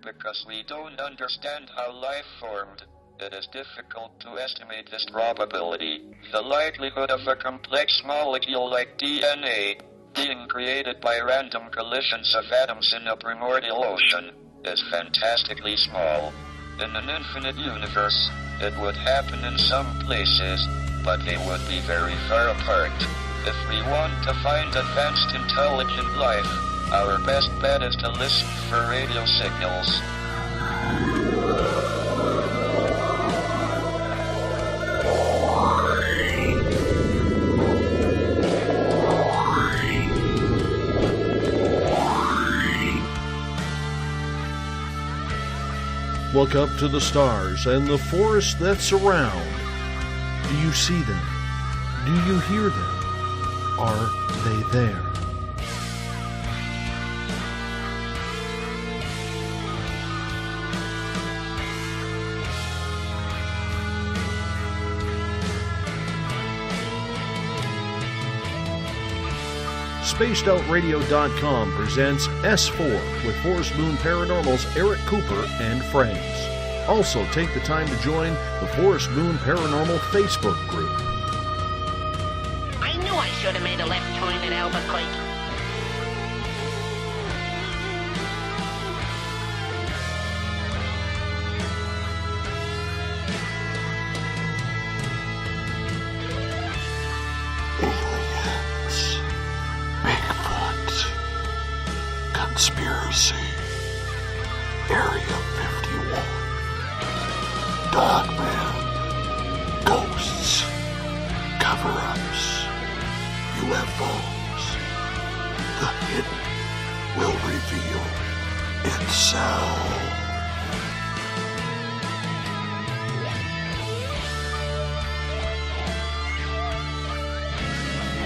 Because we don't understand how life formed, it is difficult to estimate this probability. The likelihood of a complex molecule like DNA being created by random collisions of atoms in a primordial ocean is fantastically small. In an infinite universe, it would happen in some places, but they would be very far apart. If we want to find advanced intelligent life, our best bet is to listen for radio signals. Look up to the stars and the forests that surround. Do you see them? Do you hear them? Are they there? SpacedOutRadio.com presents S4 with Forest Moon Paranormal's Eric Cooper and friends. Also, take the time to join the Forest Moon Paranormal Facebook group. I knew I should have made a left turn at Albuquerque. Conspiracy, Area 51, Dogman, Ghosts, Cover-Ups, UFOs. The hidden will reveal itself.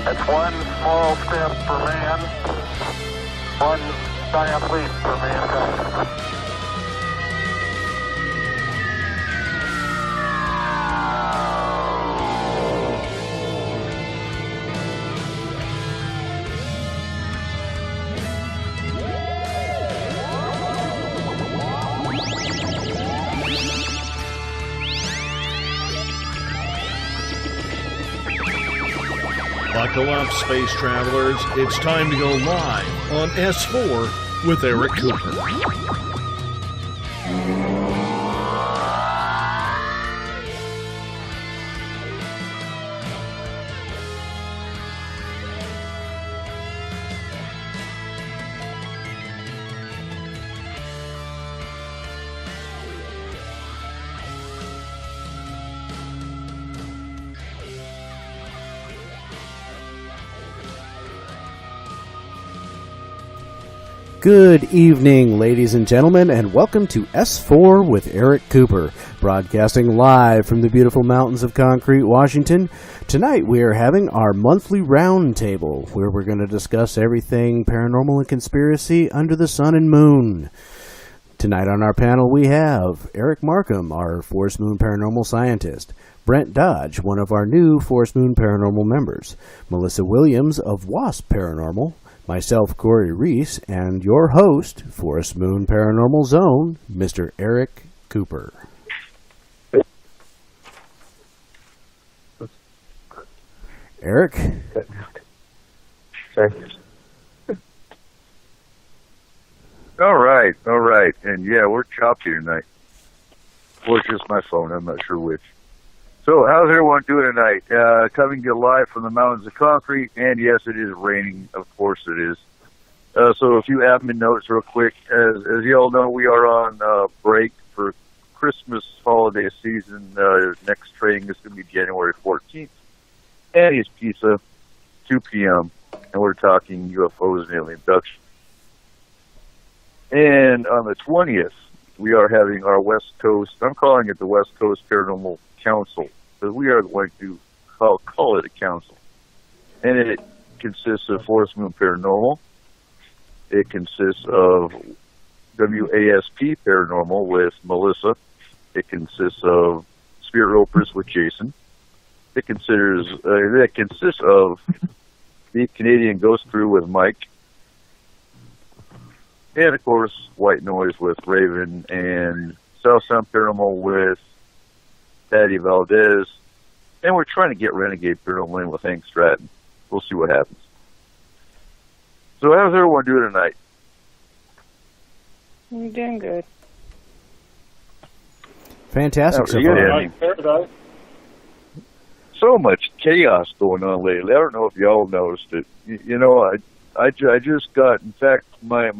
It's one small step for man, one giant leap for mankind. Buckle up, space travelers. It's time to go live on S4 with Eric Cooper. Good evening, ladies and gentlemen, and welcome to S4 with Eric Cooper, broadcasting live from the beautiful mountains of Concrete, Washington. Tonight we are having our monthly roundtable, where we're going to discuss everything paranormal and conspiracy under the sun and moon. Tonight on our panel we have Eric Markham, our Forest Moon Paranormal Scientist, Brent Dodge, one of our new Forest Moon Paranormal members, Melissa Williams of WASP Paranormal, myself, Corey Reese, and your host, Forest Moon Paranormal Zone, Mr. Eric Cooper. Eric? Sorry. All right. And yeah, we're choppy tonight. Or it's just my phone, I'm not sure which. So, how's everyone doing tonight? Coming to you live from the mountains of Concrete, and yes, it is raining. Of course it is. So, a few admin notes real quick. As you all know, we are on break for Christmas holiday season. Next training is going to be January 14th. Annie's Pizza, 2 p.m., and we're talking UFOs and alien abduction. And on the 20th, we are having our West Coast, I'm calling it the West Coast Paranormal Council, because we are going to call it a council. And it consists of Forest Moon Paranormal. It consists of WASP Paranormal with Melissa. It consists of Spirit Ropers with Jason. It consists of the Canadian Ghost Crew with Mike. and of course, White Noise with Raven, and South Sound Paranormal with Patty Valdez, and we're trying to get Renegade Paranormal in with Hank Stratton. We'll see what happens. So how's everyone doing tonight? You're doing good. Fantastic. So far. So much chaos going on lately. I don't know if y'all noticed it. You know, I just got, in fact, my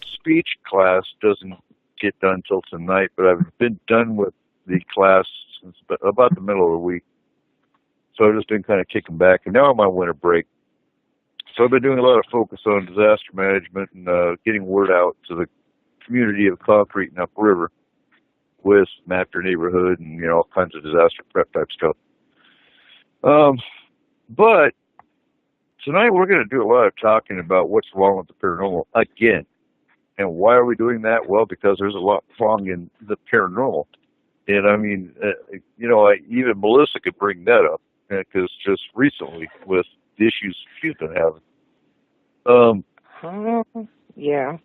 speech class doesn't get done till tonight, but I've been done with the class since about the middle of the week. So I've just been kind of kicking back, and now I'm on winter break. So I've been doing a lot of focus on disaster management and getting word out to the community of Concrete and Upriver with Map Your Neighborhood and, all kinds of disaster prep type stuff. But tonight we're going to do a lot of talking about what's wrong with the paranormal again. And why are we doing that? Well, because there's a lot wrong in the paranormal. And I mean, even Melissa could bring that up, because just recently with the issues she's been having. Yeah.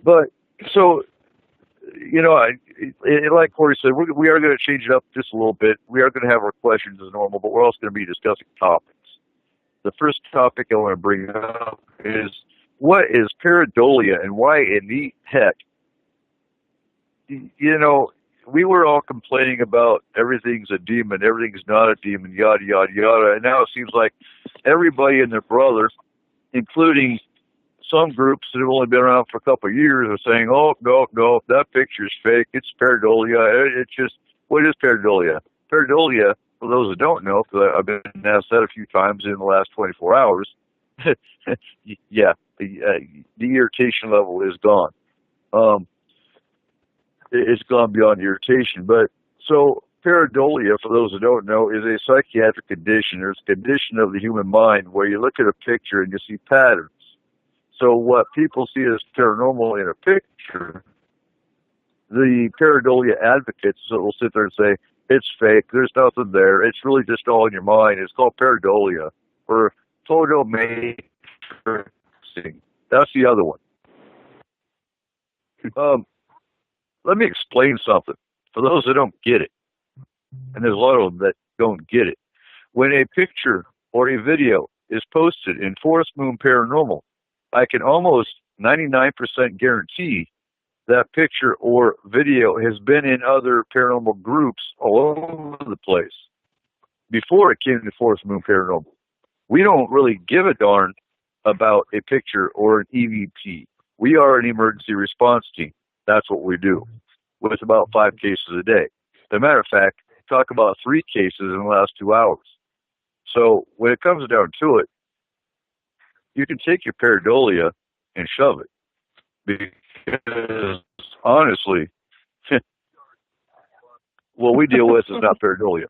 But, so, like Corey said, we are going to change it up just a little bit. We are going to have our questions as normal, but we're also going to be discussing topics. The first topic I want to bring up is, what is pareidolia and why in the heck? We were all complaining about everything's a demon, everything's not a demon, yada, yada, yada. And now it seems like everybody and their brother, including some groups that have only been around for a couple of years, are saying, oh, no, that picture's fake. It's pareidolia. It's just, what is pareidolia? Pareidolia, for those that don't know, because I've been asked that a few times in the last 24 hours, yeah, the irritation level is gone. It's gone beyond irritation. But so pareidolia, for those that don't know, is a psychiatric condition. There's a condition of the human mind where you look at a picture and you see patterns. So what people see as paranormal in a picture, the pareidolia advocates will sit there and say, it's fake, there's nothing there, it's really just all in your mind. It's called pareidolia, or photomatrixing. That's the other one. Let me explain something for those that don't get it, and there's a lot of them that don't get it. When a picture or a video is posted in Forest Moon Paranormal, I can almost 99% guarantee that picture or video has been in other paranormal groups all over the place before it came to Forest Moon Paranormal. We don't really give a darn about a picture or an EVP. We are an emergency response team. That's what we do, with about 5 cases a day. As a matter of fact, talk about 3 cases in the last 2 hours. So when it comes down to it, you can take your pareidolia and shove it. Because, honestly, what we deal with is not pareidolia.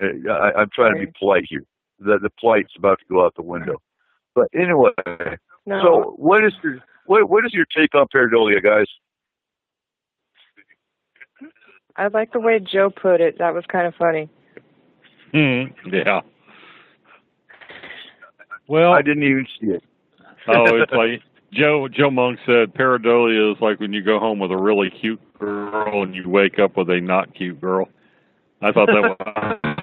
I'm trying to be polite here. The polite's about to go out the window. But anyway, No. So what is your take on pareidolia, guys? I like the way Joe put it. That was kind of funny. Yeah. Well, I didn't even see it. It's like Joe Monk said, pareidolia is like when you go home with a really cute girl and you wake up with a not cute girl. I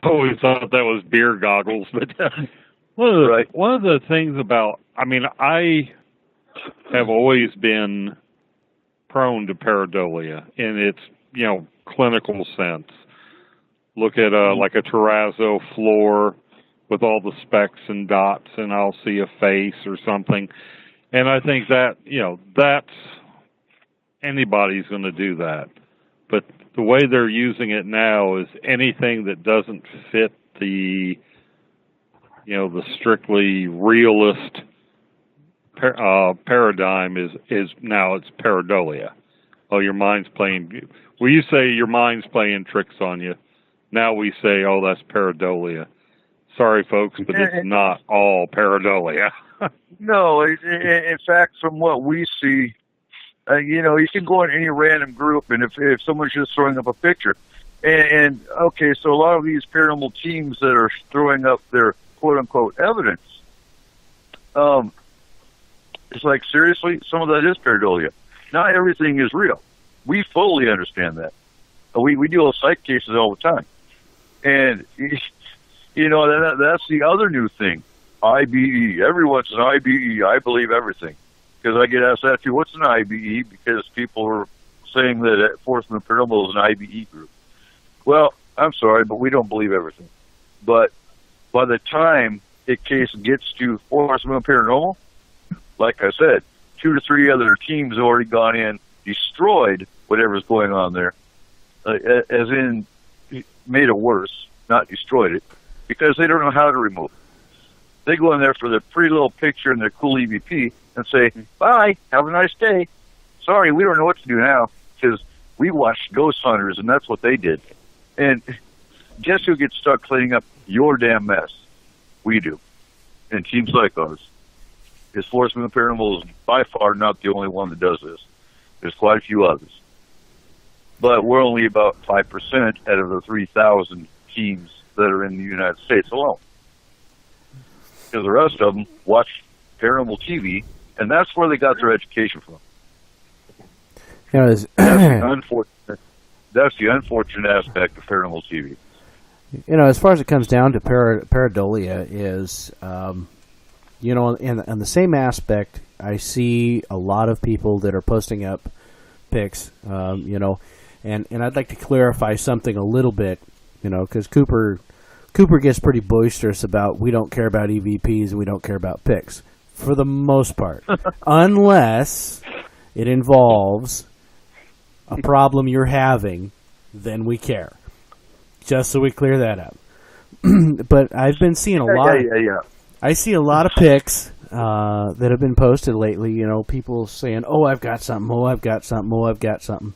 always thought that was beer goggles, but one of the things about, I have always been prone to pareidolia in its, clinical sense. Look at like a terrazzo floor with all the specks and dots, and I'll see a face or something. And I think that, that's, anybody's going to do that. But the way they're using it now is anything that doesn't fit the, the strictly realist paradigm is now it's pareidolia. Oh, your mind's playing. Well, you say your mind's playing tricks on you. Now we say, oh, that's pareidolia. Sorry, folks, but it's not all pareidolia. No, in fact, from what we see, you can go in any random group, and if someone's just throwing up a picture, and okay, so a lot of these paranormal teams that are throwing up their quote-unquote evidence, It's like, seriously, some of that is pareidolia. Not everything is real. We fully understand that. We deal with psych cases all the time. And, that's the other new thing. IBE. Everyone's an IBE. I believe everything. Because I get asked that too, what's an IBE? Because people are saying that Forest Moon Paranormal is an IBE group. Well, I'm sorry, but we don't believe everything. But by the time a case gets to Forest Moon Paranormal, like I said, 2 to 3 other teams have already gone in, destroyed whatever's going on there, as in made it worse, not destroyed it, because they don't know how to remove it. They go in there for their pretty little picture and their cool EVP and say, bye, have a nice day. Sorry, we don't know what to do now, because we watched Ghost Hunters, and that's what they did. And guess who gets stuck cleaning up your damn mess? We do. And teams like ours. Because Forest Moon Paranormal is by far not the only one that does this. There's quite a few others. But we're only about 5% out of the 3,000 teams that are in the United States alone. Because the rest of them watch paranormal TV, and that's where they got their education from. That's the unfortunate aspect of paranormal TV. As far as it comes down to pareidolia is, in the same aspect, I see a lot of people that are posting up pics, and I'd like to clarify something a little bit, because Cooper gets pretty boisterous about we don't care about EVPs and we don't care about pics for the most part, unless it involves a problem you're having, then we care. Just so we clear that up. But I've been seeing a lot. I see a lot of pics that have been posted lately. People saying, "Oh, I've got something. Oh, I've got something. Oh, I've got something."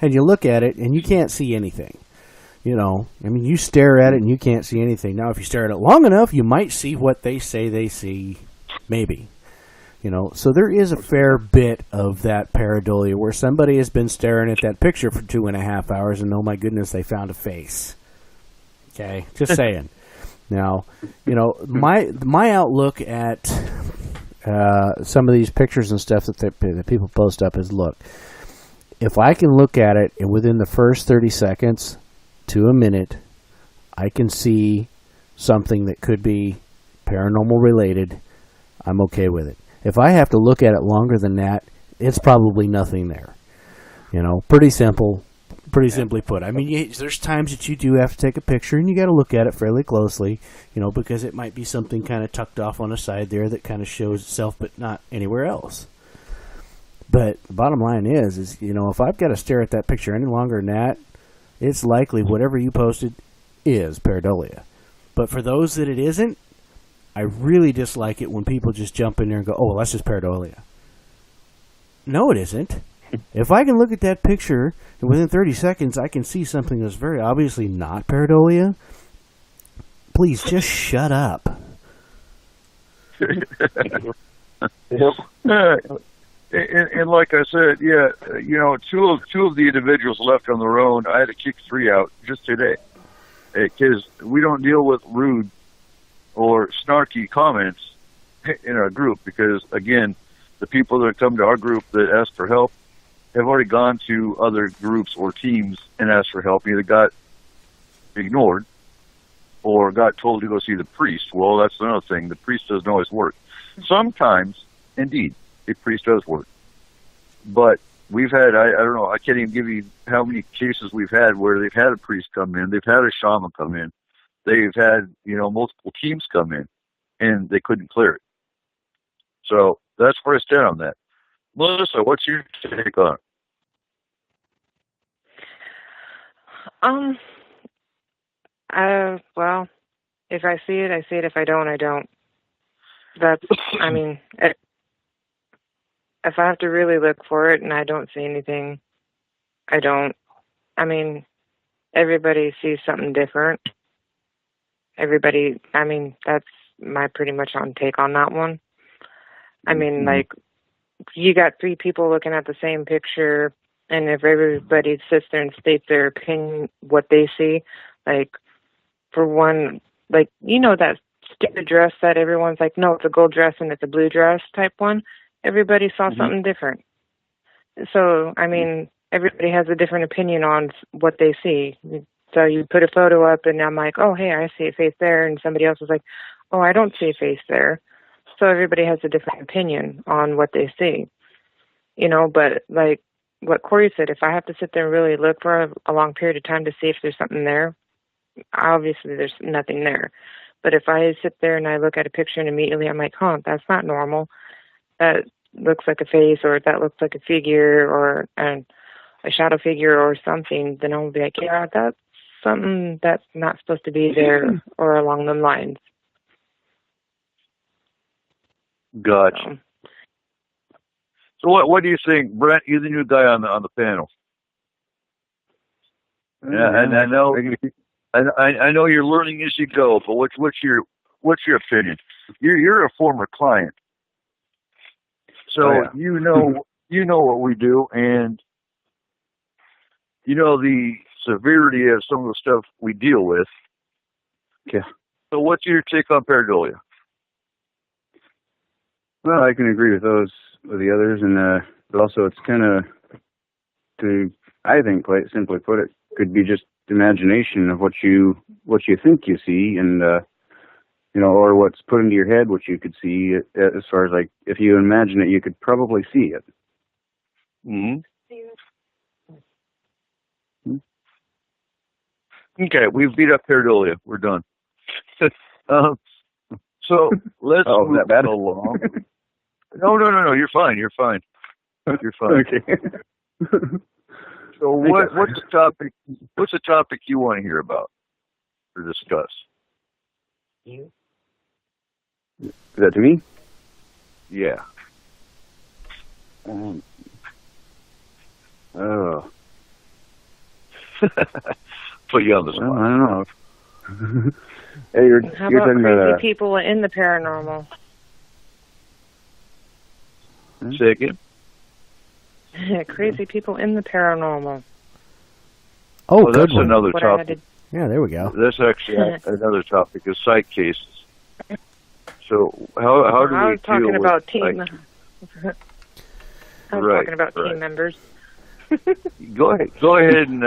And you look at it and you can't see anything. You stare at it and you can't see anything. Now, if you stare at it long enough, you might see what they say they see. Maybe. So there is a fair bit of that pareidolia where somebody has been staring at that picture for 2.5 hours and, oh my goodness, they found a face. Okay, just saying. Now, my outlook at some of these pictures and stuff that people post up is, look, if I can look at it and within the first 30 seconds to a minute, I can see something that could be paranormal related, I'm okay with it. If I have to look at it longer than that, it's probably nothing there. Pretty simple, pretty simply put. There's times that you do have to take a picture and you got to look at it fairly closely, because it might be something kind of tucked off on the side there that kind of shows itself, but not anywhere else. But the bottom line is if I've got to stare at that picture any longer than that, it's likely whatever you posted is pareidolia. But for those that it isn't, I really dislike it when people just jump in there and go, oh, well, that's just pareidolia. No, it isn't. If I can look at that picture and within 30 seconds I can see something that's very obviously not pareidolia, please just shut up. And like I said, two of the individuals left on their own. I had to kick 3 out just today because we don't deal with rude or snarky comments in our group because, again, the people that come to our group that ask for help have already gone to other groups or teams and asked for help, either got ignored or got told to go see the priest. Well, that's another thing. The priest doesn't always work. Sometimes, indeed, a priest does work. But we've had, I don't know, I can't even give you how many cases we've had where they've had a priest come in, they've had a shaman come in, they've had, multiple teams come in, and they couldn't clear it. So that's where I stand on that. Melissa, what's your take on it? Well, if I see it, I see it. If I don't, I don't. That's, if I have to really look for it and I don't see anything, I don't. Everybody sees something different. That's my pretty much on take on that one. Like, you got 3 people looking at the same picture, and if everybody sits there and states their opinion, what they see, like, for one, like, that stupid dress that everyone's like, no, it's a gold dress and it's a blue dress type one, everybody saw something different. So, I mean, everybody has a different opinion on what they see. So you put a photo up and I'm like, oh, hey, I see a face there. And somebody else is like, oh, I don't see a face there. So everybody has a different opinion on what they see, you know, but like what Corey said, if I have to sit there and really look for a long period of time to see if there's something there, obviously there's nothing there. But if I sit there and I look at a picture and immediately I'm like, huh, that's not normal. That looks like a face, or that looks like a figure, or a shadow figure or something, then I'll be like, yeah, that's something that's not supposed to be there or along them lines. Gotcha. So what do you think, Brent? You're the new guy on the panel. Yeah, and I know you're learning as you go, but what's your opinion? You're a former client, so you know what we do, and you know the severity of some of the stuff we deal with. Okay. So what's your take on pareidolia? Well, I can agree with the others, and but also it's kind of, I think, quite simply put, it could be just imagination of what you think you see, and you know, or what's put into your head, what you could see. As far as like, if you imagine it, you could probably see it. Mm-hmm. Okay, we've beat up pareidolia. We're done. So let's move that bad? along. No. You're fine. You're fine. Okay. So what's the topic? What's the topic you want to hear about or discuss? Is that to me? Yeah. Oh. Put you on the spot. Well, I don't know. Hey, you're How you're about talking crazy about people in the paranormal? Say again? Crazy people in the paranormal. Oh, that's good one. another What topic. Yeah, there we go. That's actually another topic is psych cases. So how do I we was talking deal about with team. psych? I was talking about team members. Go ahead and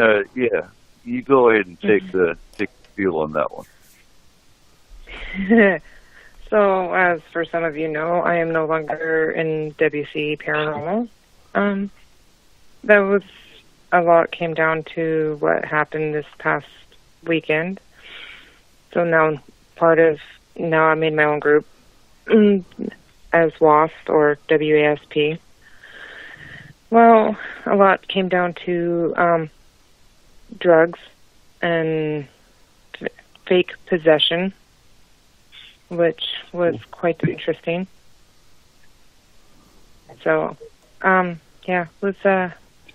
you go ahead and take the feel on that one. So, as for some of you know, I am no longer in WC Paranormal. That was a lot came down to what happened this past weekend. So now I made my own group as WASP or WASP. Well, a lot came down to drugs and fake possession, which was quite interesting. So, it was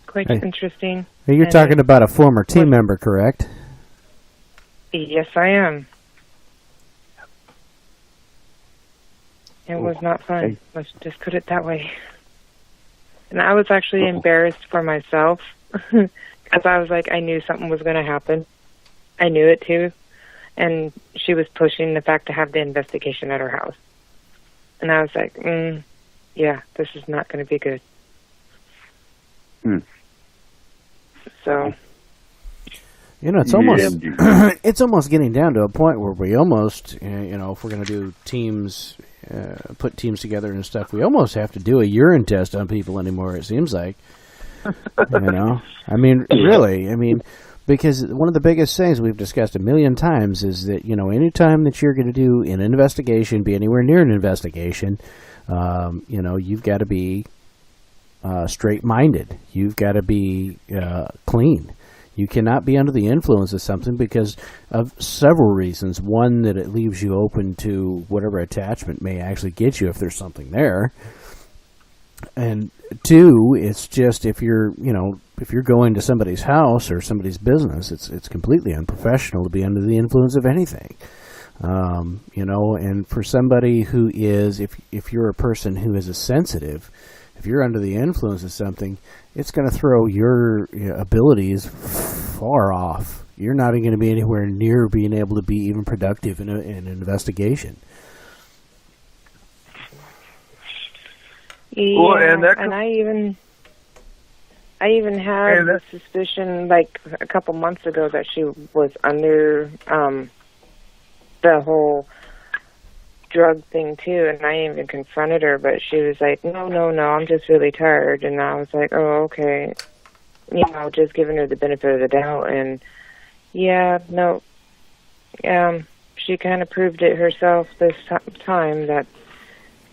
quite interesting. Hey, you're talking about a former team member, correct? Yes, I am. It was not fun. Let's just put it that way. And I was actually embarrassed for myself because I was like, I knew something was going to happen. I knew it too. And she was pushing the fact to have the investigation at her house. And I was like, yeah, this is not going to be good. So, you know, it's almost it's almost getting down to a point where we almost, you know, if we're going to do teams, put teams together and stuff, we almost have to do a urine test on people anymore. It seems like, you know, I mean, really, I mean. Because one of the biggest things we've discussed a million times is that, you know, anytime that you're going to do an investigation, be anywhere near an investigation, you know, you've got to be straight-minded. You've got to be clean. You cannot be under the influence of something because of several reasons. One, that it leaves you open to whatever attachment may actually get you if there's something there. And two, it's just if you're going to somebody's house or somebody's business, it's completely unprofessional to be under the influence of anything. You know, and for somebody who is, if you're a person who is a sensitive, if you're under the influence of something, it's going to throw your abilities far off. you're not going to be anywhere near being able to be even productive in an investigation. Yeah, Well, and I even had the suspicion, like a couple months ago, that she was under the whole drug thing too, and I even confronted her, but she was like, no, I'm just really tired. And I was like, oh, okay. You know, just giving her the benefit of the doubt. And yeah, no, she kind of proved it herself this time that,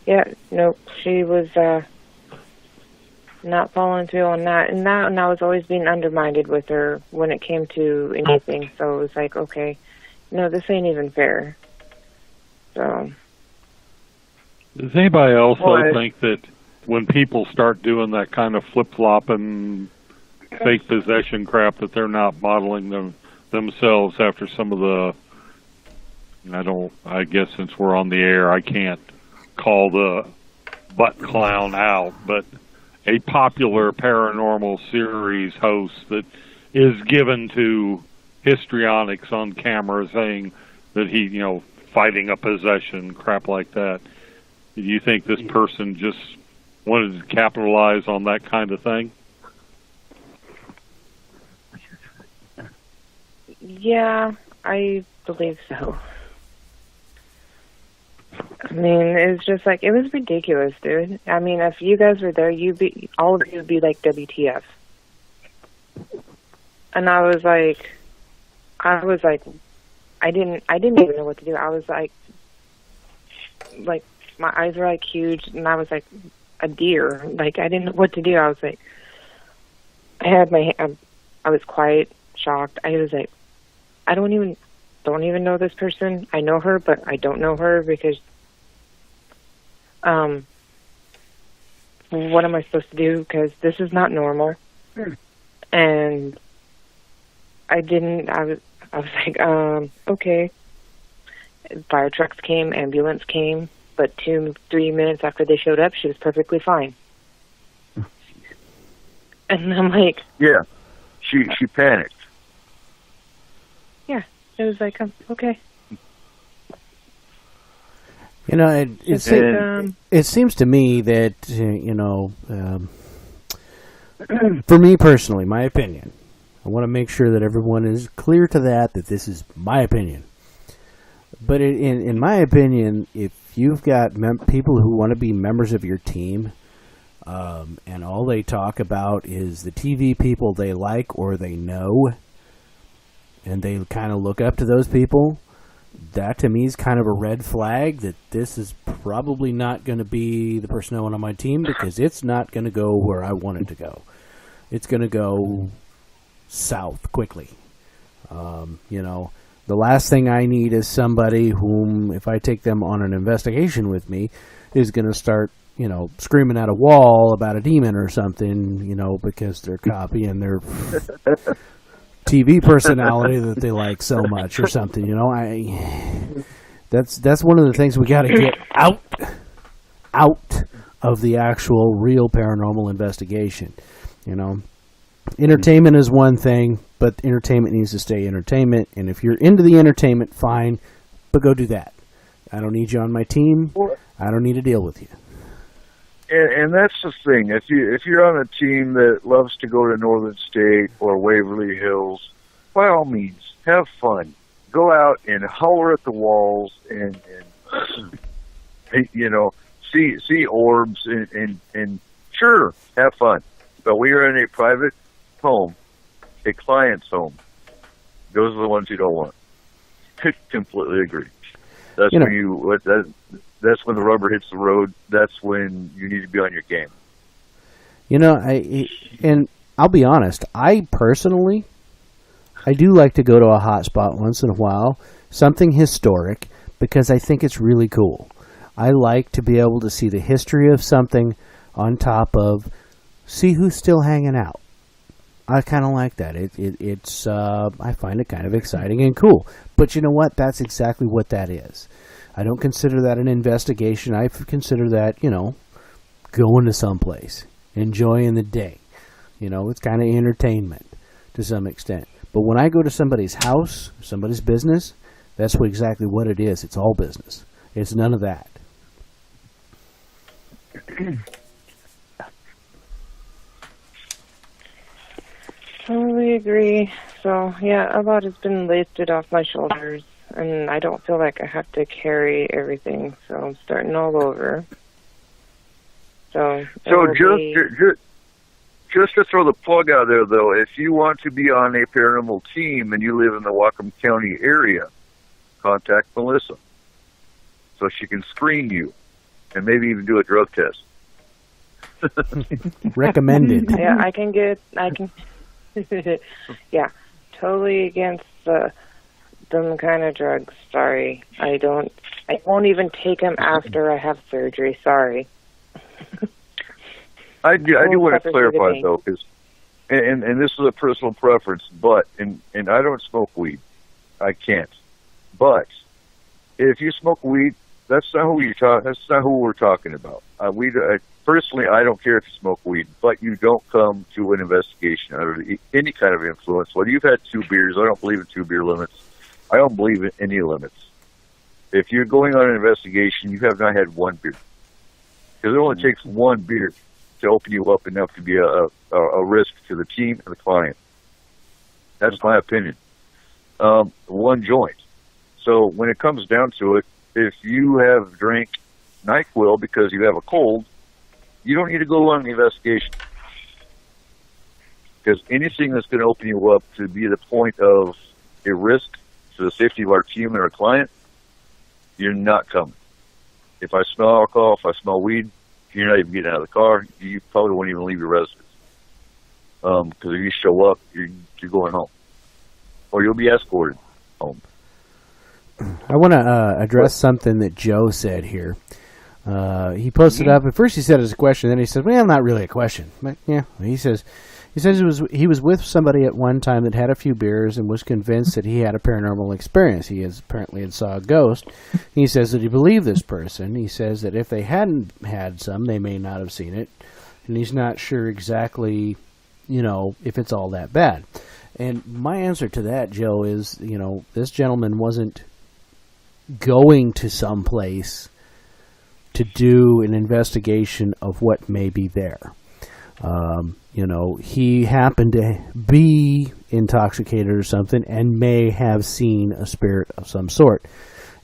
yeah, nope, she was not following through on that. And I was always being undermined with her when it came to anything. So it was like, okay, no, this ain't even fair. So. Does anybody also think that when people start doing that kind of flip-flopping, fake possession crap, that they're not modeling themselves after some of the, I guess since we're on the air, I can't call the butt clown out, but a popular paranormal series host that is given to histrionics on camera saying that he, fighting a possession, crap like that. Do you think this person just wanted to capitalize on that kind of thing? Yeah, I believe so. I mean, it's just like, it was ridiculous, dude. I mean, if you guys were there, all of you would be like, WTF. And I was like, I didn't even know what to do. I was like, my eyes were like huge, and I was like a deer. Like, I didn't know what to do. I was like, I was quiet, shocked. I was like, I don't even know this person. I know her, but I don't know her because, what am I supposed to do? Because this is not normal. And I was like, okay. Fire trucks came, ambulance came, but 2-3 minutes after they showed up, she was perfectly fine. And I'm like, yeah, she panicked. Yeah, it was like, okay. It seems to me that, for me personally, my opinion, I want to make sure that everyone is clear to that this is my opinion. But in my opinion, if you've got people who want to be members of your team, and all they talk about is the TV people they like or they know, and they kind of look up to those people, that to me is kind of a red flag that this is probably not going to be the person I want on my team, because it's not going to go where I want it to go. It's going to go south quickly. The last thing I need is somebody whom, if I take them on an investigation with me, is going to start, screaming at a wall about a demon or something, because they're copying their TV personality that they like so much or something. That's one of the things we got to get out of the actual real paranormal investigation. Entertainment is one thing, but entertainment needs to stay entertainment. And if you're into the entertainment, fine, but go do that. I don't need you on my team. I don't need to deal with you. And that's the thing. If you're on a team that loves to go to Northern State or Waverly Hills, by all means, have fun. Go out and holler at the walls and see orbs and sure, have fun. But we are in a private home, a client's home. Those are the ones you don't want. Completely agree. That's when that's when the rubber hits the road. That's when you need to be on your game. And I'll be honest, I do like to go to a hot spot once in a while, something historic, because I think it's really cool. I like to be able to see the history of something on top of see who's still hanging out. I kind of like that. It's I find it kind of exciting and cool. But you know what? That's exactly what that is. I don't consider that an investigation. I consider that, going to someplace, enjoying the day. It's kind of entertainment to some extent. But when I go to somebody's house, somebody's business, that's exactly what it is. It's all business. It's none of that. Totally agree. So, yeah, a lot has been lifted off my shoulders, and I don't feel like I have to carry everything, so I'm starting all over. So just to throw the plug out there, though, if you want to be on a paranormal team and you live in the Whatcom County area, contact Melissa so she can screen you and maybe even do a drug test. Recommended. Yeah, I can. Yeah, totally against them kind of drugs. Sorry, I won't even take them after I have surgery. Sorry. I do want to clarify though, because and this is a personal preference, but and I don't smoke weed. I can't. But if you smoke weed, that's not who we're talking about. Personally, I don't care if you smoke weed, but you don't come to an investigation under any kind of influence. Whether you've had 2 beers, I don't believe in 2 beer limits. I don't believe in any limits. If you're going on an investigation, you have not had 1 beer. Because it only takes 1 beer to open you up enough to be a risk to the team and the client. That's my opinion. 1 joint. So when it comes down to it, if you have drank NyQuil because you have a cold, you don't need to go on the investigation. Because anything that's going to open you up to be the point of a risk to the safety of our team and our client, you're not coming. If I smell alcohol, if I smell weed, you're not even getting out of the car. You probably won't even leave your residence. Because if you show up, you're going home. Or you'll be escorted home. I want to address something that Joe said here. He posted up. At first, he said it as a question. Then he said, "Well, not really a question." But yeah, he says he was with somebody at one time that had a few beers and was convinced that he had a paranormal experience. He apparently saw a ghost. He says that he believed this person. He says that if they hadn't had some, they may not have seen it, and he's not sure exactly, if it's all that bad. And my answer to that, Joe, is this gentleman wasn't going to some place to do an investigation of what may be there. He happened to be intoxicated or something and may have seen a spirit of some sort.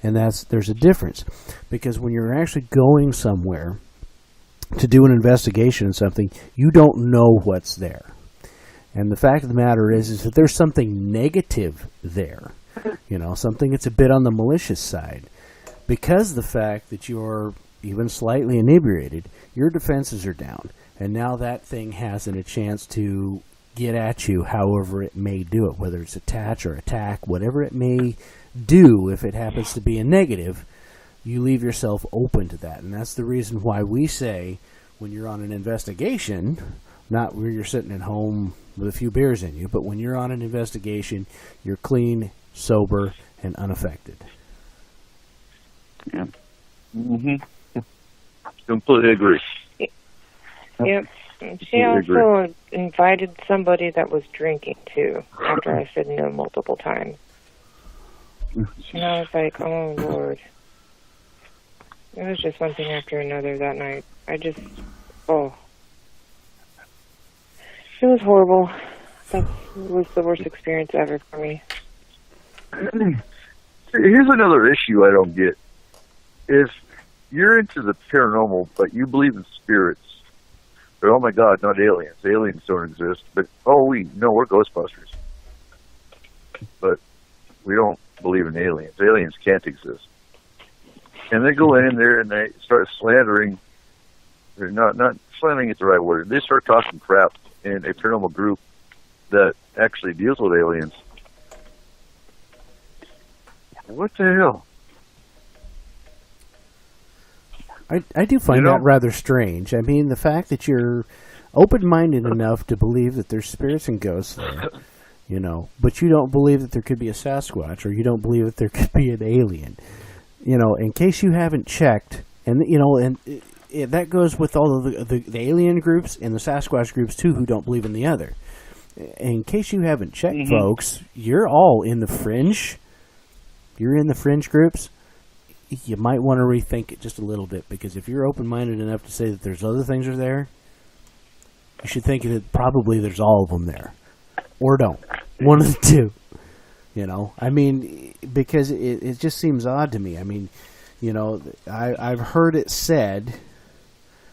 And there's a difference. Because when you're actually going somewhere to do an investigation of something, you don't know what's there. And the fact of the matter is that there's something negative there. Something that's a bit on the malicious side. Because the fact that you're even slightly inebriated, your defenses are down. And now that thing hasn't a chance to get at you however it may do it, whether it's attach or attack, whatever it may do. If it happens to be a negative, you leave yourself open to that. And that's the reason why we say when you're on an investigation, not where you're sitting at home with a few beers in you, but when you're on an investigation, you're clean, sober, and unaffected. Yeah. Mm-hmm. Completely agree. Yep. She also invited somebody that was drinking, too, after I said no multiple times. And I was like, oh, Lord. It was just one thing after another that night. It was horrible. That was the worst experience ever for me. Here's another issue I don't get. If you're into the paranormal, but you believe in spirits, but oh my God, not aliens. Aliens don't exist. But we're Ghostbusters. But we don't believe in aliens. Aliens can't exist. And they go in there and they start slandering. They're not slandering is the right word. They start talking crap in a paranormal group that actually deals with aliens. What the hell? I do find that rather strange. I mean, the fact that you're open-minded enough to believe that there's spirits and ghosts there, but you don't believe that there could be a Sasquatch, or you don't believe that there could be an alien. In case you haven't checked, and that goes with all of the alien groups and the Sasquatch groups too, who don't believe in the other. in case you haven't checked, folks, you're all in the fringe. You're in the fringe groups. You might want to rethink it just a little bit, because if you're open-minded enough to say that there's other things are there, you should think that probably there's all of them there. Or don't. One of the two. You know, I mean, because it just seems odd to me. I mean, you know, I've heard it said,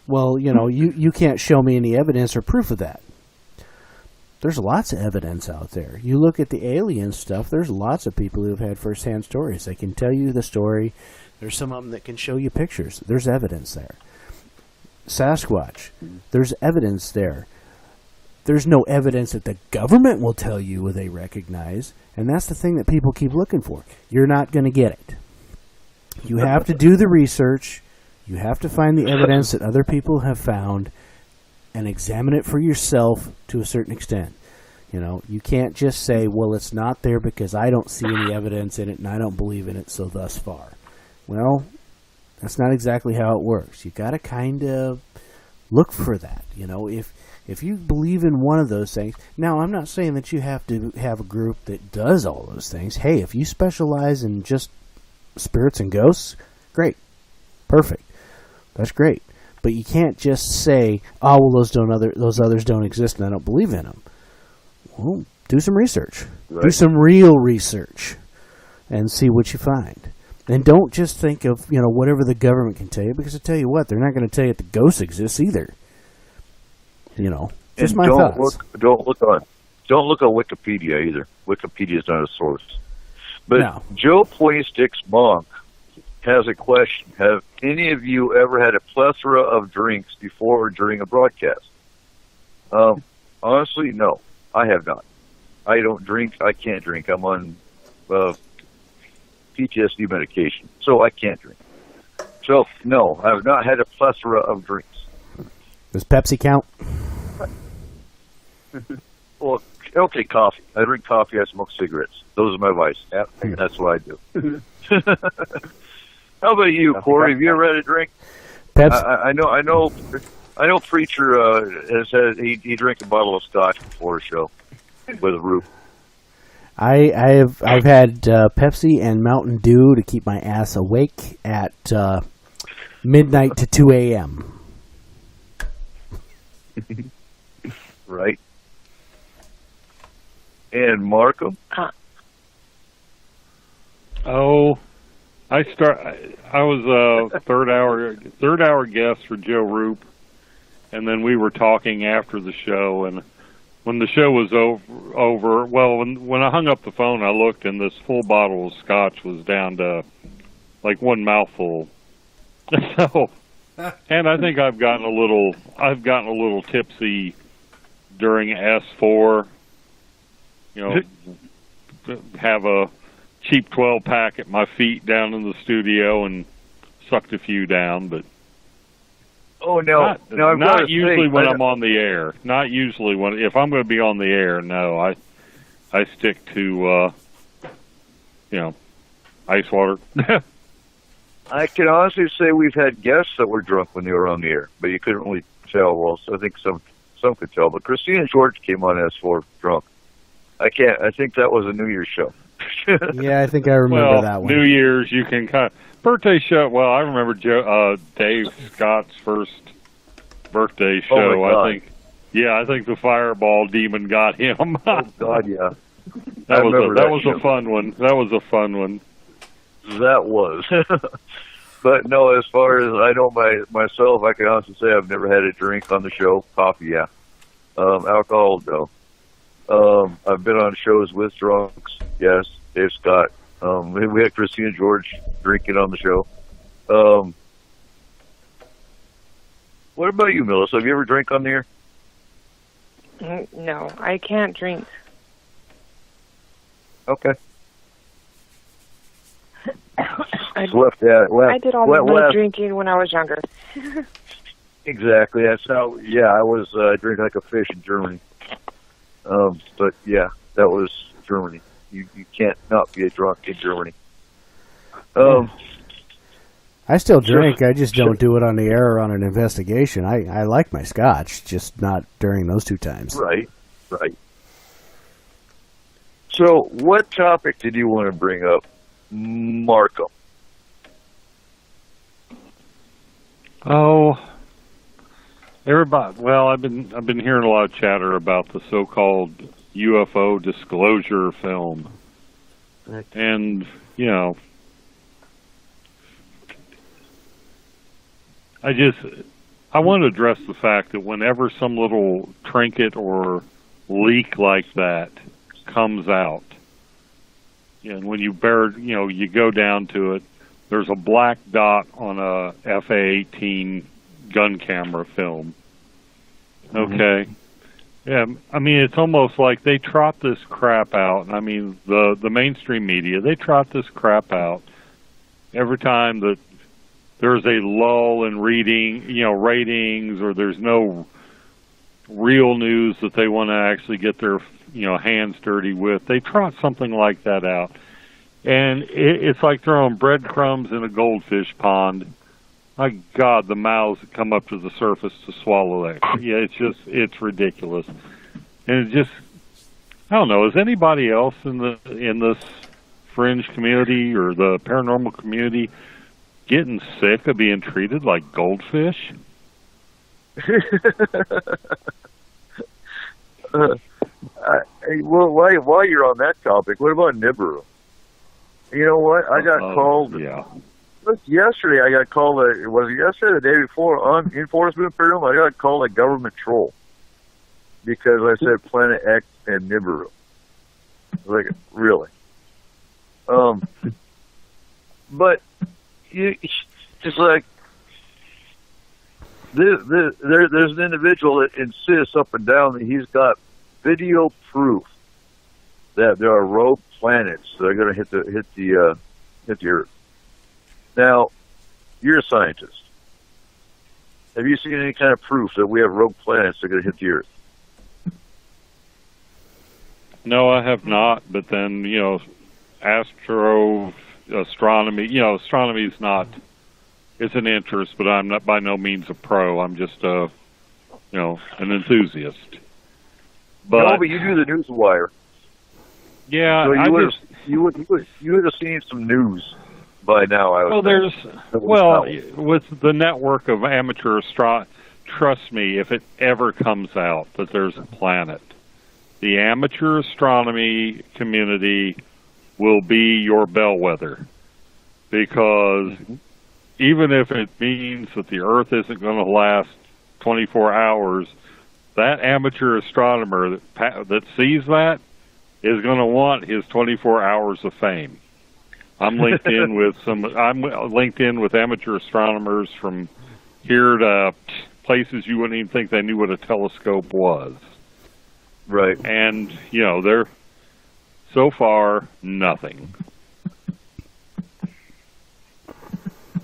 well, you know, you can't show me any evidence or proof of that. There's lots of evidence out there. You look at the alien stuff, there's lots of people who have had first-hand stories. They can tell you the story. There's some of them that can show you pictures. There's evidence there. Sasquatch, there's evidence there. There's no evidence that the government will tell you they recognize, and that's the thing that people keep looking for. You're not going to get it. You have to do the research. You have to find the evidence that other people have found and examine it for yourself to a certain extent. You know, you can't just say, well, it's not there because I don't see any evidence in it and I don't believe in it, so thus far. Well, that's not exactly how it works. You got to kind of look for that. You know, if you believe in one of those things, now I'm not saying that you have to have a group that does all those things. Hey, if you specialize in just spirits and ghosts, great, perfect, that's great. But you can't just say, oh, well, those others don't exist and I don't believe in them. Well, do some research. Right. Do some real research and see what you find. And don't just think of, you know, whatever the government can tell you, because I tell you what, they're not going to tell you that the ghost exists either. You know, just my thoughts. Don't look on Wikipedia either. Wikipedia is not a source. But no. Joe Pointsticks Monk has a question. Have any of you ever had a plethora of drinks before or during a broadcast? Honestly, no, I have not. I don't drink. I can't drink. I'm on PTSD medication, so I can't drink. So, no, I have not had a plethora of drinks. Does Pepsi count? Well, I don't take coffee. I drink coffee. I smoke cigarettes. Those are my vices. Yeah, that's what I do. How about you, Corey? Have you ever had a drink? Pepsi. I know. Preacher has said he drank a bottle of scotch before a show with a roof. I've had Pepsi and Mountain Dew to keep my ass awake at midnight to 2 a.m. Right. And Markham? Oh, I was a third hour guest for Joe Roop, and then we were talking after the show, and when the show was over, well, when I hung up the phone, I looked, and this full bottle of scotch was down to like one mouthful. So, and I think I've gotten a little tipsy during S4. You know, have a cheap 12-pack at my feet down in the studio and sucked a few down, but oh no, not usually when I'm on the air. Not usually if I'm going to be on the air. No, I stick to ice water. I can honestly say we've had guests that were drunk when they were on the air, but you couldn't really tell. Well, so I think some could tell. But Christina George came on S4 drunk. I think that was a New Year's show. Yeah, I think I remember that one. New Year's, you can birthday show. Well, I remember Dave Scott's first birthday show. Oh my God. I think the Fireball Demon got him. Oh God, yeah. That was a fun one. That was a fun one. That was. But no, as far as I know myself, I can honestly say I've never had a drink on the show. Coffee, yeah. Alcohol, no. I've been on shows with drunks, yes. Dave Scott. We had Christina George drinking on the show. What about you, Melissa? Have you ever drank on the air? No, I can't drink. Okay. I did all my drinking when I was younger. Exactly. That's how. Yeah, I was drinking like a fish in Germany. But yeah, that was Germany. You can't not be a drunk in Germany. I still drink. I just don't do it on the air or on an investigation. I like my scotch, just not during those two times. Right. So, what topic did you want to bring up, Markham? Oh, everybody. Well, I've been hearing a lot of chatter about the so-called UFO disclosure film, and I want to address the fact that whenever some little trinket or leak like that comes out, and when you you go down to it, there's a black dot on a FA-18 gun camera film. Okay. Yeah, I mean, it's almost like they trot this crap out. I mean, the mainstream media, they trot this crap out every time that there's a lull in ratings, or there's no real news that they want to actually get their, hands dirty with. They trot something like that out. And it's like throwing breadcrumbs in a goldfish pond. My God, the mouths that come up to the surface to swallow that. Yeah, it's ridiculous. And I don't know, is anybody else in this fringe community or the paranormal community getting sick of being treated like goldfish? Well, while you're on that topic, what about Nibiru? You know what? I got called. Yeah. Yesterday, I got called. Was it yesterday, or the day before, on Enforcement Film? I got called a government troll because I said Planet X and Nibiru. Like, really? But it's like there's an individual that insists up and down that he's got video proof that there are rogue planets that are going to hit the Earth. Now, you're a scientist. Have you seen any kind of proof that we have rogue planets that are going to hit the Earth? No, I have not. But then, astronomy. Astronomy is not. It's an interest, but I'm not by no means a pro. I'm just an enthusiast. But you do the news wire. Yeah, so you would have seen some news by now. I would. With the network of amateur astronomers, trust me, if it ever comes out that there's a planet, the amateur astronomy community will be your bellwether, because even if it means that the Earth isn't going to last 24 hours, that amateur astronomer that sees that is going to want his 24 hours of fame. I'm linked in with amateur astronomers from here to places you wouldn't even think they knew what a telescope was. Right. And, they're so far nothing.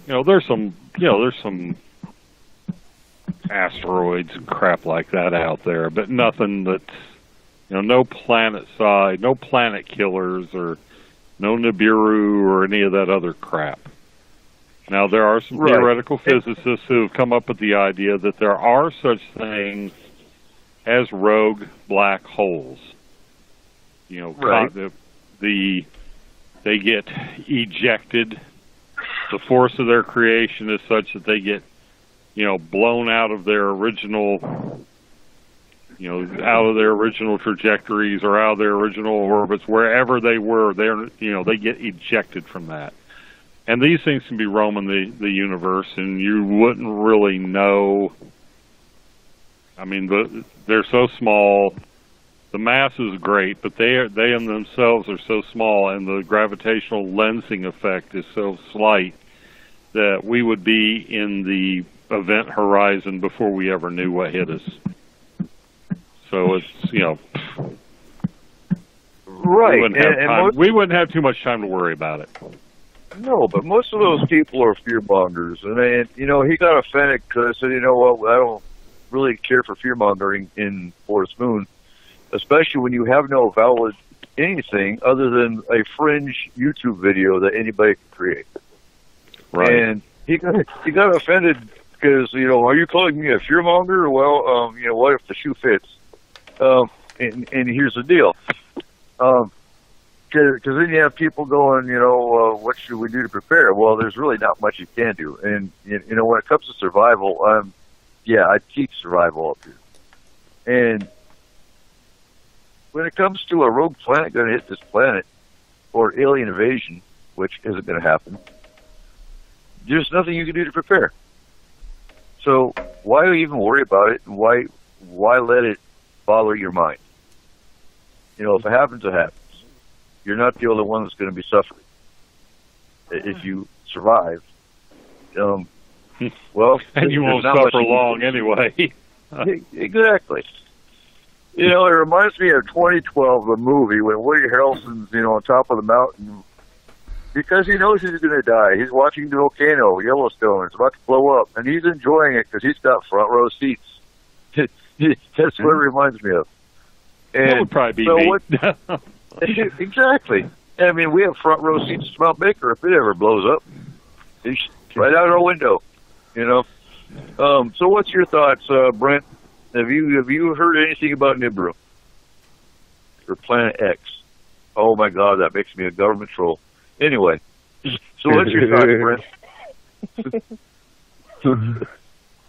There's some asteroids and crap like that out there, but nothing that's, no planet side, no planet killers, or no Nibiru or any of that other crap. Now, there are some theoretical physicists who have come up with the idea that there are such things as rogue black holes. They get ejected. The force of their creation is such that they get, blown out of their original, trajectories or out of their original orbits, wherever they were. They get ejected from that. And these things can be roaming the universe, and you wouldn't really know. I mean, they're so small. The mass is great, but they in themselves are so small, and the gravitational lensing effect is so slight that we would be in the event horizon before we ever knew what hit us. So it's, right. We wouldn't have too much time to worry about it. No, but most of those people are fear-mongers. And, he got offended because I said, I don't really care for fear-mongering in Forest Moon, especially when you have no valid anything other than a fringe YouTube video that anybody can create. Right. And he got offended because, are you calling me a fear-monger? Well, what if the shoe fits? And here's the deal. Because then you have people going, what should we do to prepare? Well, there's really not much you can do. And, when it comes to survival, I teach survival up here. And when it comes to a rogue planet going to hit this planet, or alien invasion, which isn't going to happen, there's nothing you can do to prepare. So why even worry about it? And why let it bother your mind? If it happens, it happens. You're not the only one that's going to be suffering. If you survive, well, and you won't suffer long anyway. Exactly. It reminds me of 2012, the movie, when Woody Harrelson's, on top of the mountain, because he knows he's going to die. He's watching the volcano, Yellowstone. It's about to blow up, and he's enjoying it because he's got front row seats. That's what it reminds me of. And that would probably be me. Exactly. I mean, we have front row seats to Mount Baker if it ever blows up. It's right out our window, So what's your thoughts, Brent? Have you heard anything about Nibiru or Planet X? Oh my God, that makes me a government troll. Anyway, so what's your thoughts, Brent?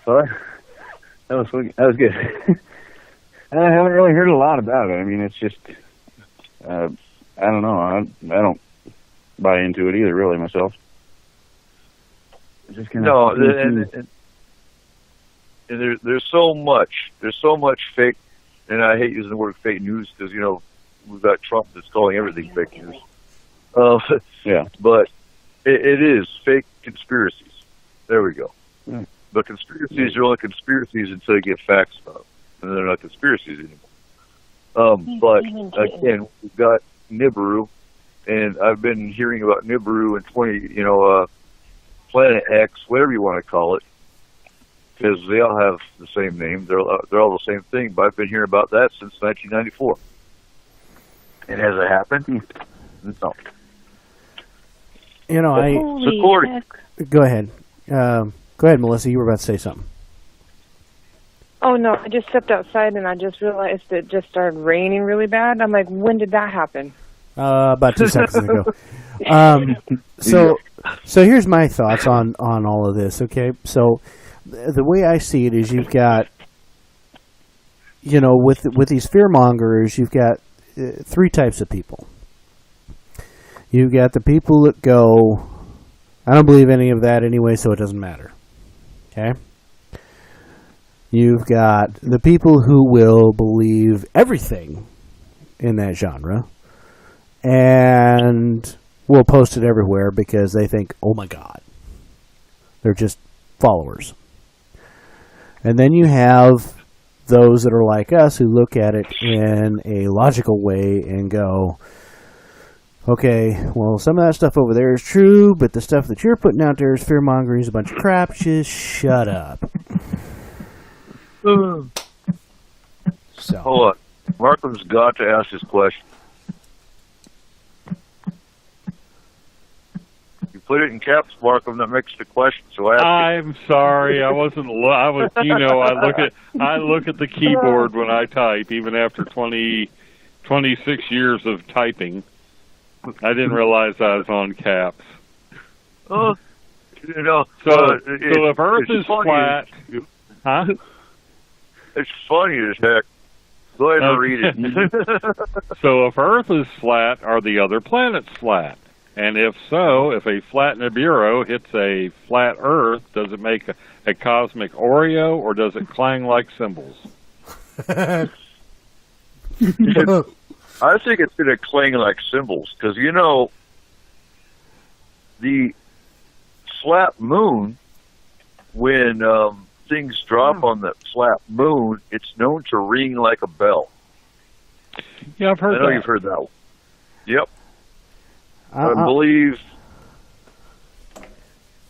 Sorry, that was good. I haven't really heard a lot about it. I mean, it's just, I don't know. I don't buy into it either, really, myself. Just no, and there's so much fake, and I hate using the word fake news because we've got Trump that's calling everything fake news. Yeah, but it is fake conspiracies. There we go. Yeah. But conspiracies are only conspiracies until you get facts about them, and they're not conspiracies anymore. But again, we've got Nibiru, and I've been hearing about Nibiru and Planet X, whatever you want to call it, because they all have the same name. They're all the same thing. But I've been hearing about that since 1994. And has it happened? No. Go ahead. Go ahead, Melissa. You were about to say something. Oh, no. I just stepped outside and I just realized it just started raining really bad. I'm like, when did that happen? About 2 seconds ago. So here's my thoughts on all of this, okay? So the way I see it is you've got, with these fearmongers, you've got three types of people. You've got the people that go, I don't believe any of that anyway, so it doesn't matter. Okay? You've got the people who will believe everything in that genre and will post it everywhere because they think, oh my God. They're just followers. And then you have those that are like us who look at it in a logical way and go, okay, well, some of that stuff over there is true, but the stuff that you're putting out there is fear-mongering, is a bunch of crap. Just shut up. So. Hold on. Markham's got to ask his question. You put it in caps, Markham, that makes the question, so I'm sorry, I wasn't. I was, I look at the keyboard when I type, even after 26 years of typing. I didn't realize I was on caps. So if Earth is flat, huh? It's funny as heck. Go ahead and read it. So if Earth is flat, are the other planets flat? And if so, if a flat Nibiru hits a flat Earth, does it make a cosmic Oreo, or does it clang like cymbals? I think it's going to clang like cymbals, because, the flat moon, when things drop on the flat moon, it's known to ring like a bell. Yeah, I've heard that. I know you've heard that one. Yep. I believe...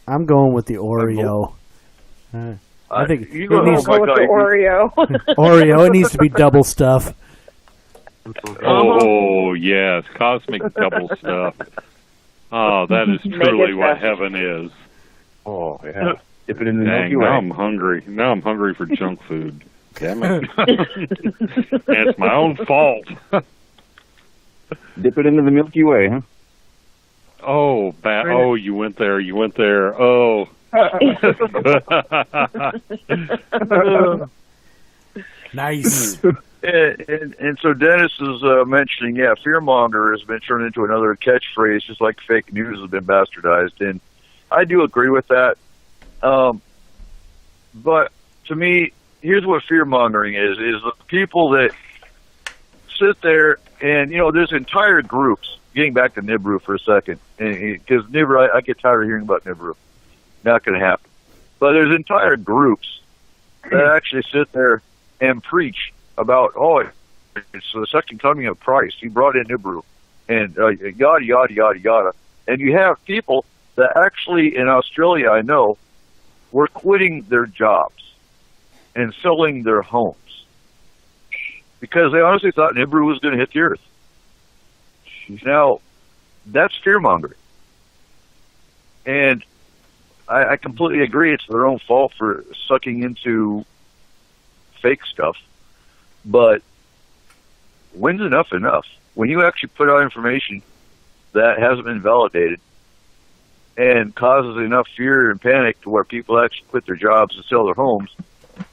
I'm going with the Oreo. I think it needs to go with the Oreo. Oreo, it needs to be double stuff. Oh, yes, cosmic double stuff. Oh, that is truly what heaven is. Oh, yeah. Dip it in the Dang, now I'm hungry. Now I'm hungry for junk food. Damn it. And it's my own fault. Dip it into the Milky Way, huh? Oh, oh, you went there. You went there. Oh. Nice. And so Dennis is mentioning, fearmonger has been turned into another catchphrase, just like fake news has been bastardized. And I do agree with that. But to me, here's what fear-mongering is the people that sit there and, there's entire groups, getting back to Nibiru for a second, because Nibiru, I get tired of hearing about Nibiru. Not going to happen. But there's entire groups that actually sit there and preach about, it's the second coming of Christ. He brought in Nibiru, and yada, yada, yada, yada. And you have people that actually, in Australia, I know, were quitting their jobs and selling their homes because they honestly thought Nibiru was going to hit the earth. Now, that's fear-mongering. And I completely agree it's their own fault for sucking into fake stuff. But when's enough enough? When you actually put out information that hasn't been validated and causes enough fear and panic to where people actually quit their jobs and sell their homes,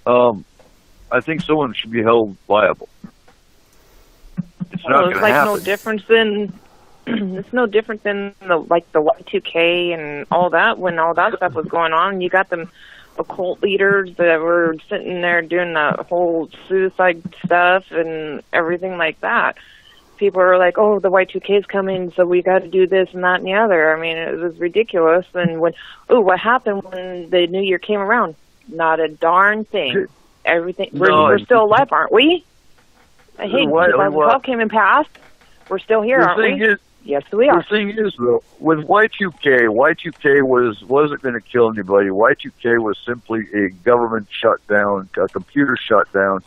I think someone should be held liable. It's not going to happen. No difference than it's no different than the Y2K and all that. When all that stuff was going on, you got them occult leaders that were sitting there doing the whole suicide stuff and everything like that. People are like, "Oh, the Y2K is coming, so we got to do this and that and the other." I mean, it was ridiculous. And what happened when the New Year came around? Not a darn thing. Everything. We're still alive, aren't we? Hey, 2012 came and passed. We're still here, aren't we? Yes, we are. The thing is, though, with Y2K wasn't going to kill anybody. Y2K was simply a government shutdown, a computer shutdown.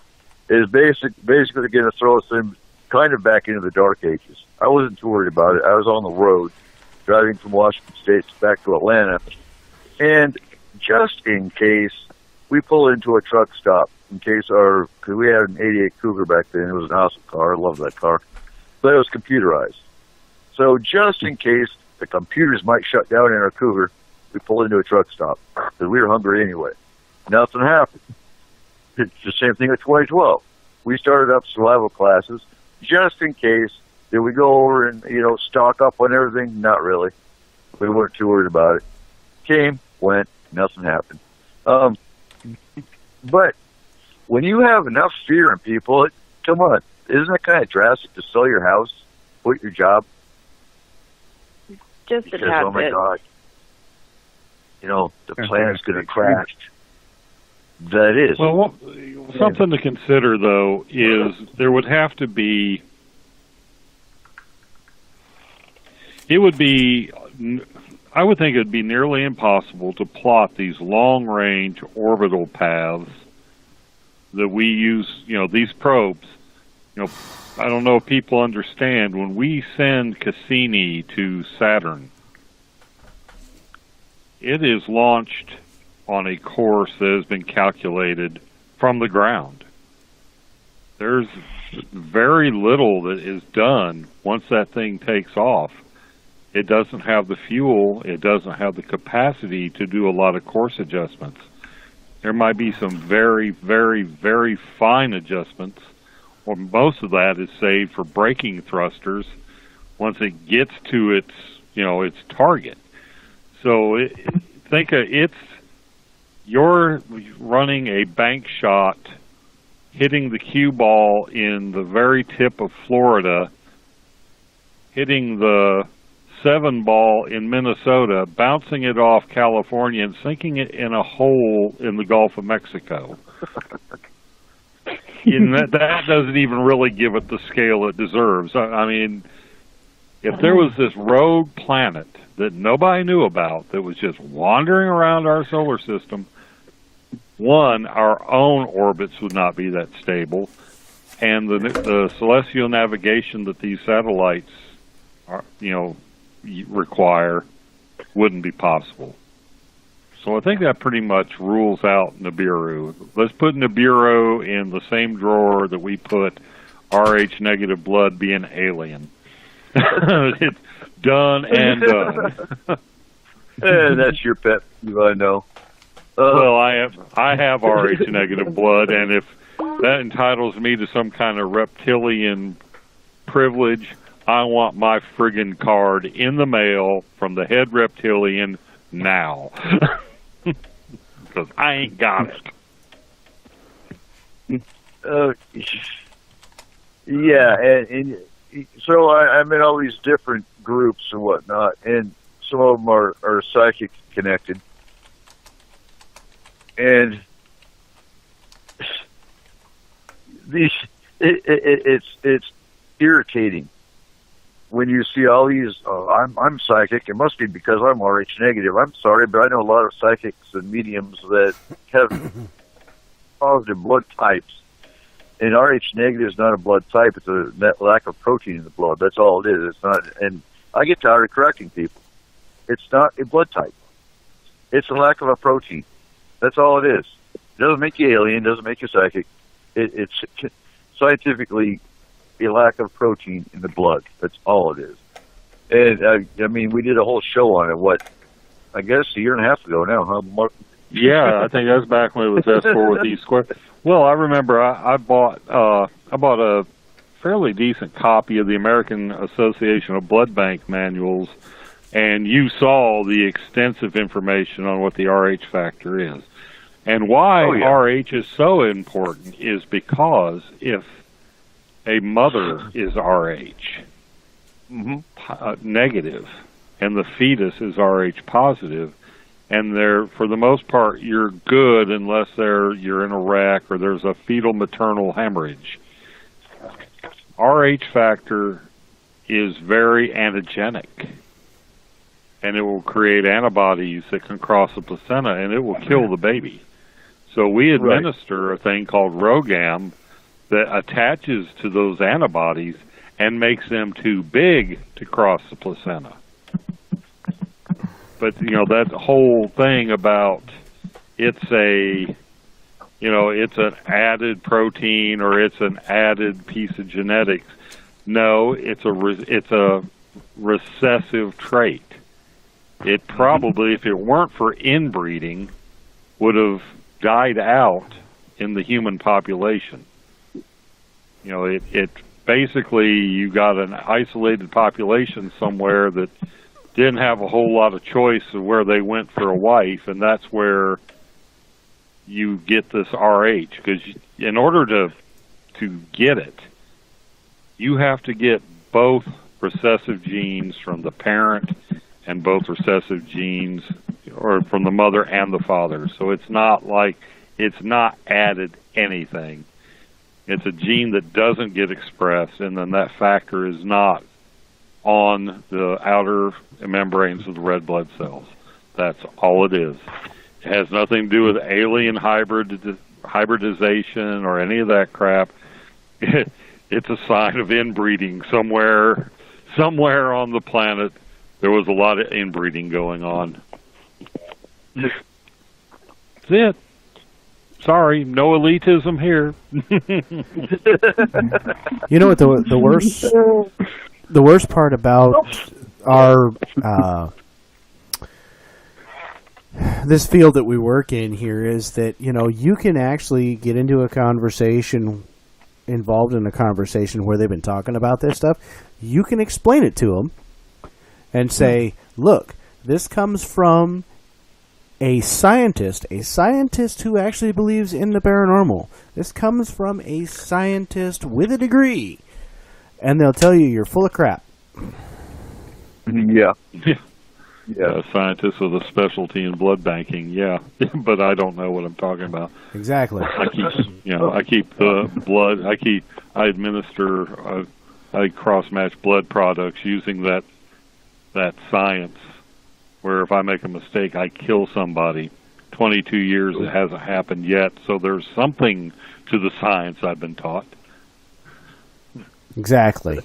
It is basically going to throw us in kind of back into the dark ages. I wasn't too worried about it. I was on the road, driving from Washington State back to Atlanta, and just in case we pull into a truck stop, because we had an '88 Cougar back then. It was an awesome car. I love that car, but it was computerized. So just in case the computers might shut down in our Cougar, we pull into a truck stop because we were hungry anyway. Nothing happened. It's the same thing with 2012. We started up survival classes just in case. Did we go over and stock up on everything? Not really. We weren't too worried about it. Came, went, nothing happened. But when you have enough fear in people, come on, isn't it kind of drastic to sell your house, quit your job? Just a because, oh my God, the planet's going to crash. That is. Well, something to consider, though, is there would have to be, I would think it would be nearly impossible to plot these long-range orbital paths that we use, these probes. I don't know if people understand, when we send Cassini to Saturn, it is launched on a course that has been calculated from the ground. There's very little that is done once that thing takes off. It doesn't have the fuel, it doesn't have the capacity to do a lot of course adjustments. There might be some very, very, very fine adjustments, or most of that is saved for braking thrusters once it gets to its target. So you're running a bank shot, hitting the cue ball in the very tip of Florida, hitting the 7 ball in Minnesota, bouncing it off California, and sinking it in a hole in the Gulf of Mexico. And that doesn't even really give it the scale it deserves. I mean, if there was this rogue planet that nobody knew about that was just wandering around our solar system, one, our own orbits would not be that stable, and the celestial navigation that these satellites are, require wouldn't be possible. So I think that pretty much rules out Nibiru. Let's put Nibiru in the same drawer that we put Rh negative blood being alien. It's done and done. That's your pet peeve, I know. Well, I have Rh negative blood, and if that entitles me to some kind of reptilian privilege, I want my friggin' card in the mail from the head reptilian now. Because I ain't got it. Yeah, and so I'm in all these different groups and whatnot, and some of them are psychic connected. And it's irritating when you see all these. I'm psychic. It must be because I'm Rh negative. I'm sorry, but I know a lot of psychics and mediums that have positive blood types. And Rh negative is not a blood type. It's a lack of protein in the blood. That's all it is. It's not. And I get tired of correcting people. It's not a blood type. It's a lack of a protein. That's all it is. It doesn't make you alien. Doesn't make you psychic. It's scientifically a lack of protein in the blood. That's all it is. And I mean, we did a whole show on it. I guess a year and a half ago now, huh, Mark? Yeah, I think that's back when it was S4 with E squared. Well, I remember I bought a fairly decent copy of the American Association of Blood Bank manuals, and you saw the extensive information on what the RH factor is. And why RH is so important is because if a mother is RH negative and the fetus is RH positive, and they're, for the most part, you're good unless you're in a wreck or there's a fetal maternal hemorrhage. RH factor is very antigenic, and it will create antibodies that can cross the placenta, and it will kill the baby. So we administer a thing called ROGAM that attaches to those antibodies and makes them too big to cross the placenta. But, that whole thing about it's an added protein or it's an added piece of genetics. No, it's a recessive trait. It probably, if it weren't for inbreeding, would have died out in the human population. It basically, you got an isolated population somewhere that didn't have a whole lot of choice of where they went for a wife, and that's where you get this RH. Because in order to get it, you have to get both recessive genes from the parent and both recessive genes or from the mother and the father. So it's not added anything. It's a gene that doesn't get expressed, and then that factor is not on the outer membranes of the red blood cells. That's all it is. It has nothing to do with alien hybridization or any of that crap. It's a sign of inbreeding somewhere on the planet. There was a lot of inbreeding going on. That's it. Sorry, no elitism here. You know what the worst part about our this field that we work in here is that you can actually get into a conversation, involved in a conversation where they've been talking about this stuff. You can explain it to them and say, look, this comes from a scientist who actually believes in the paranormal. This comes from a scientist with a degree. And they'll tell you you're full of crap. Yeah. A scientist with a specialty in blood banking, yeah. But I don't know what I'm talking about. Exactly. I keep the blood, I administer, I cross-match blood products using that science, where if I make a mistake, I kill somebody. 22 years, it hasn't happened yet, so there's something to the science I've been taught. Exactly.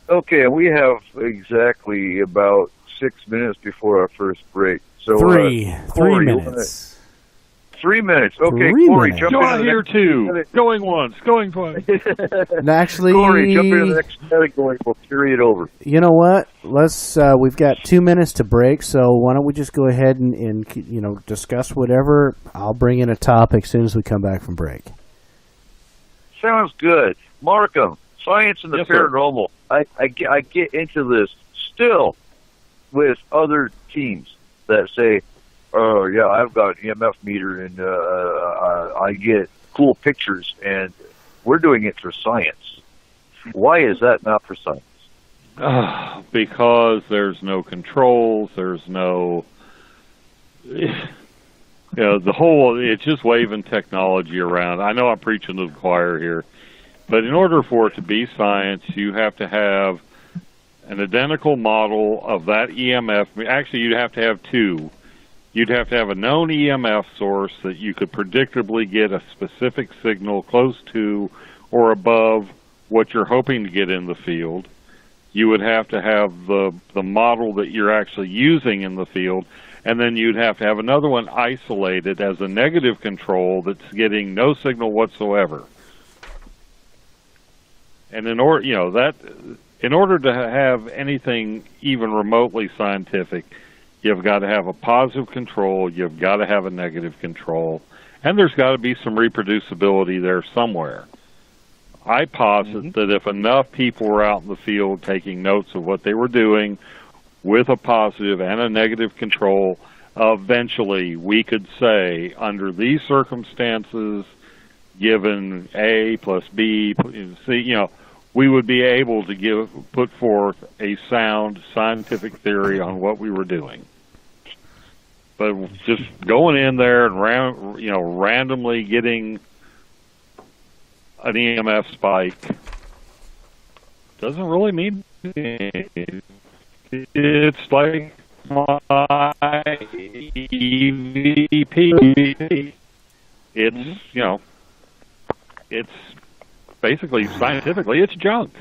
Okay, we have exactly about 6 minutes before our first break. So three minutes. 3 minutes. Okay, 3 Corey, minutes. jump Go into on the here next too. Going once, going twice. And actually, Corey, jump into the next category. We'll carry it over. you know what? Let's. We've got 2 minutes to break, so why don't we just go ahead and discuss whatever. I'll bring in a topic as soon as we come back from break. Sounds good. Markham, science and the Yes, sir. paranormal. I get into this still with other teams that say, oh, yeah, I've got an EMF meter and I get cool pictures, and we're doing it for science. Why is that not for science? Because there's no controls, there's no... the whole, it's just waving technology around. I know I'm preaching to the choir here, but in order for it to be science, you have to have an identical model of that EMF. Actually, you'd have to have two. You'd have to have a known EMF source that you could predictably get a specific signal close to or above what you're hoping to get in the field. You would have to have the model that you're actually using in the field, and then you'd have to have another one isolated as a negative control that's getting no signal whatsoever. And in order to have anything even remotely scientific, you've got to have a positive control, you've got to have a negative control, and there's got to be some reproducibility there somewhere. I posit that if enough people were out in the field taking notes of what they were doing with a positive and a negative control, eventually we could say, under these circumstances, given A plus B, C, we would be able to put forth a sound scientific theory on what we were doing. But just going in there and randomly getting an EMF spike doesn't really mean anything. It's like my EVP. It's basically, scientifically, it's junk.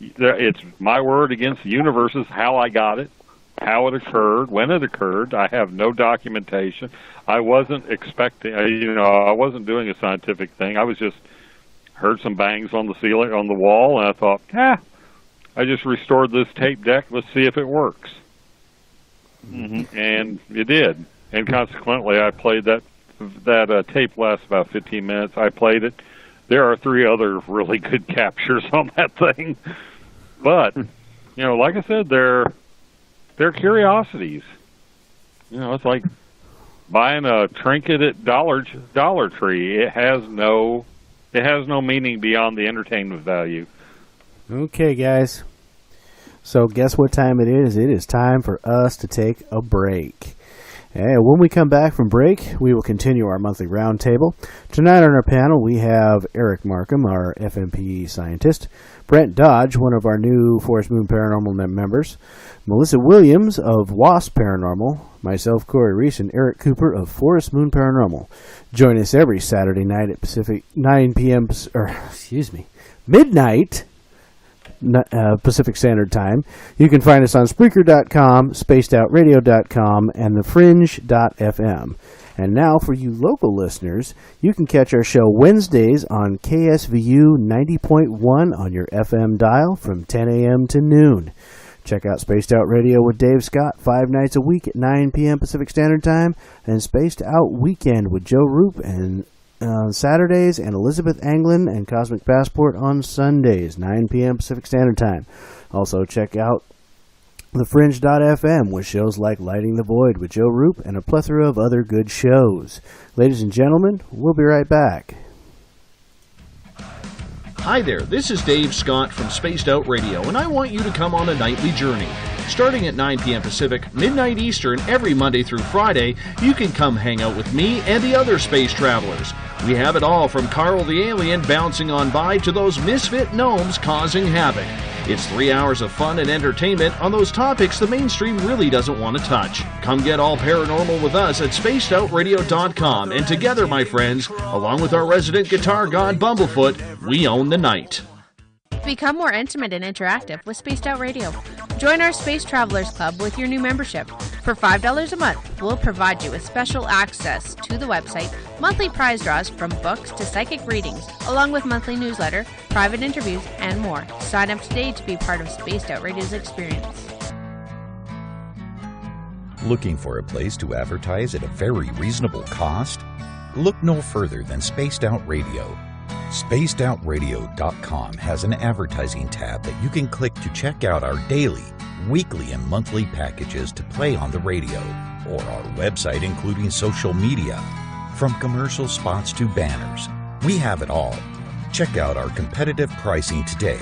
It's my word against the universe is how I got it, how it occurred, when it occurred. I have no documentation. I wasn't expecting, I wasn't doing a scientific thing. I was just heard some bangs on the ceiling, on the wall, and I thought, I just restored this tape deck. Let's see if it works. And it did. And consequently, I played that tape lasts about 15 minutes. I played it. There are 3 other really good captures on that thing. But, like I said, they're curiosities. It's like buying a trinket at Dollar Tree. It has no meaning beyond the entertainment value. Okay, guys. So guess what time it is? It is time for us to take a break. And when we come back from break, we will continue our monthly roundtable. Tonight on our panel, we have Eric Markham, our FMPE scientist, Brent Dodge, one of our new Forest Moon Paranormal members, Melissa Williams of WASP Paranormal, myself, Corey Reese, and Eric Cooper of Forest Moon Paranormal. Join us every Saturday night at midnight Pacific Standard Time. You can find us on Spreaker.com, SpacedOutRadio.com, and TheFringe.fm. And now, for you local listeners, you can catch our show Wednesdays on KSVU 90.1 on your FM dial from 10 a.m. to noon. Check out Spaced Out Radio with Dave Scott 5 nights a week at 9 p.m. Pacific Standard Time, and Spaced Out Weekend with Joe Roop and on Saturdays, and Elizabeth Anglin and Cosmic Passport on Sundays, 9 p.m. Pacific Standard Time. Also, check out TheFringe.fm with shows like Lighting the Void with Joe Roop and a plethora of other good shows. Ladies and gentlemen, we'll be right back. Hi there, this is Dave Scott from Spaced Out Radio, and I want you to come on a nightly journey. Starting at 9 p.m. Pacific, midnight Eastern, every Monday through Friday, you can come hang out with me and the other space travelers. We have it all from Carl the Alien bouncing on by to those misfit gnomes causing havoc. It's 3 hours of fun and entertainment on those topics the mainstream really doesn't want to touch. Come get all paranormal with us at spacedoutradio.com, and together, my friends, along with our resident guitar god Bumblefoot, we own the night. Become more intimate and interactive with Spaced Out Radio. Join our Space Travelers Club with your new membership. For $5 a month, we'll provide you with special access to the website, monthly prize draws from books to psychic readings, along with monthly newsletter, private interviews, and more. Sign up today to be part of Spaced Out Radio's experience. Looking for a place to advertise at a very reasonable cost? Look no further than Spaced Out Radio. SpacedOutRadio.com has an advertising tab that you can click to check out our daily, weekly, and monthly packages to play on the radio, or our website including social media. From commercial spots to banners, we have it all. Check out our competitive pricing today.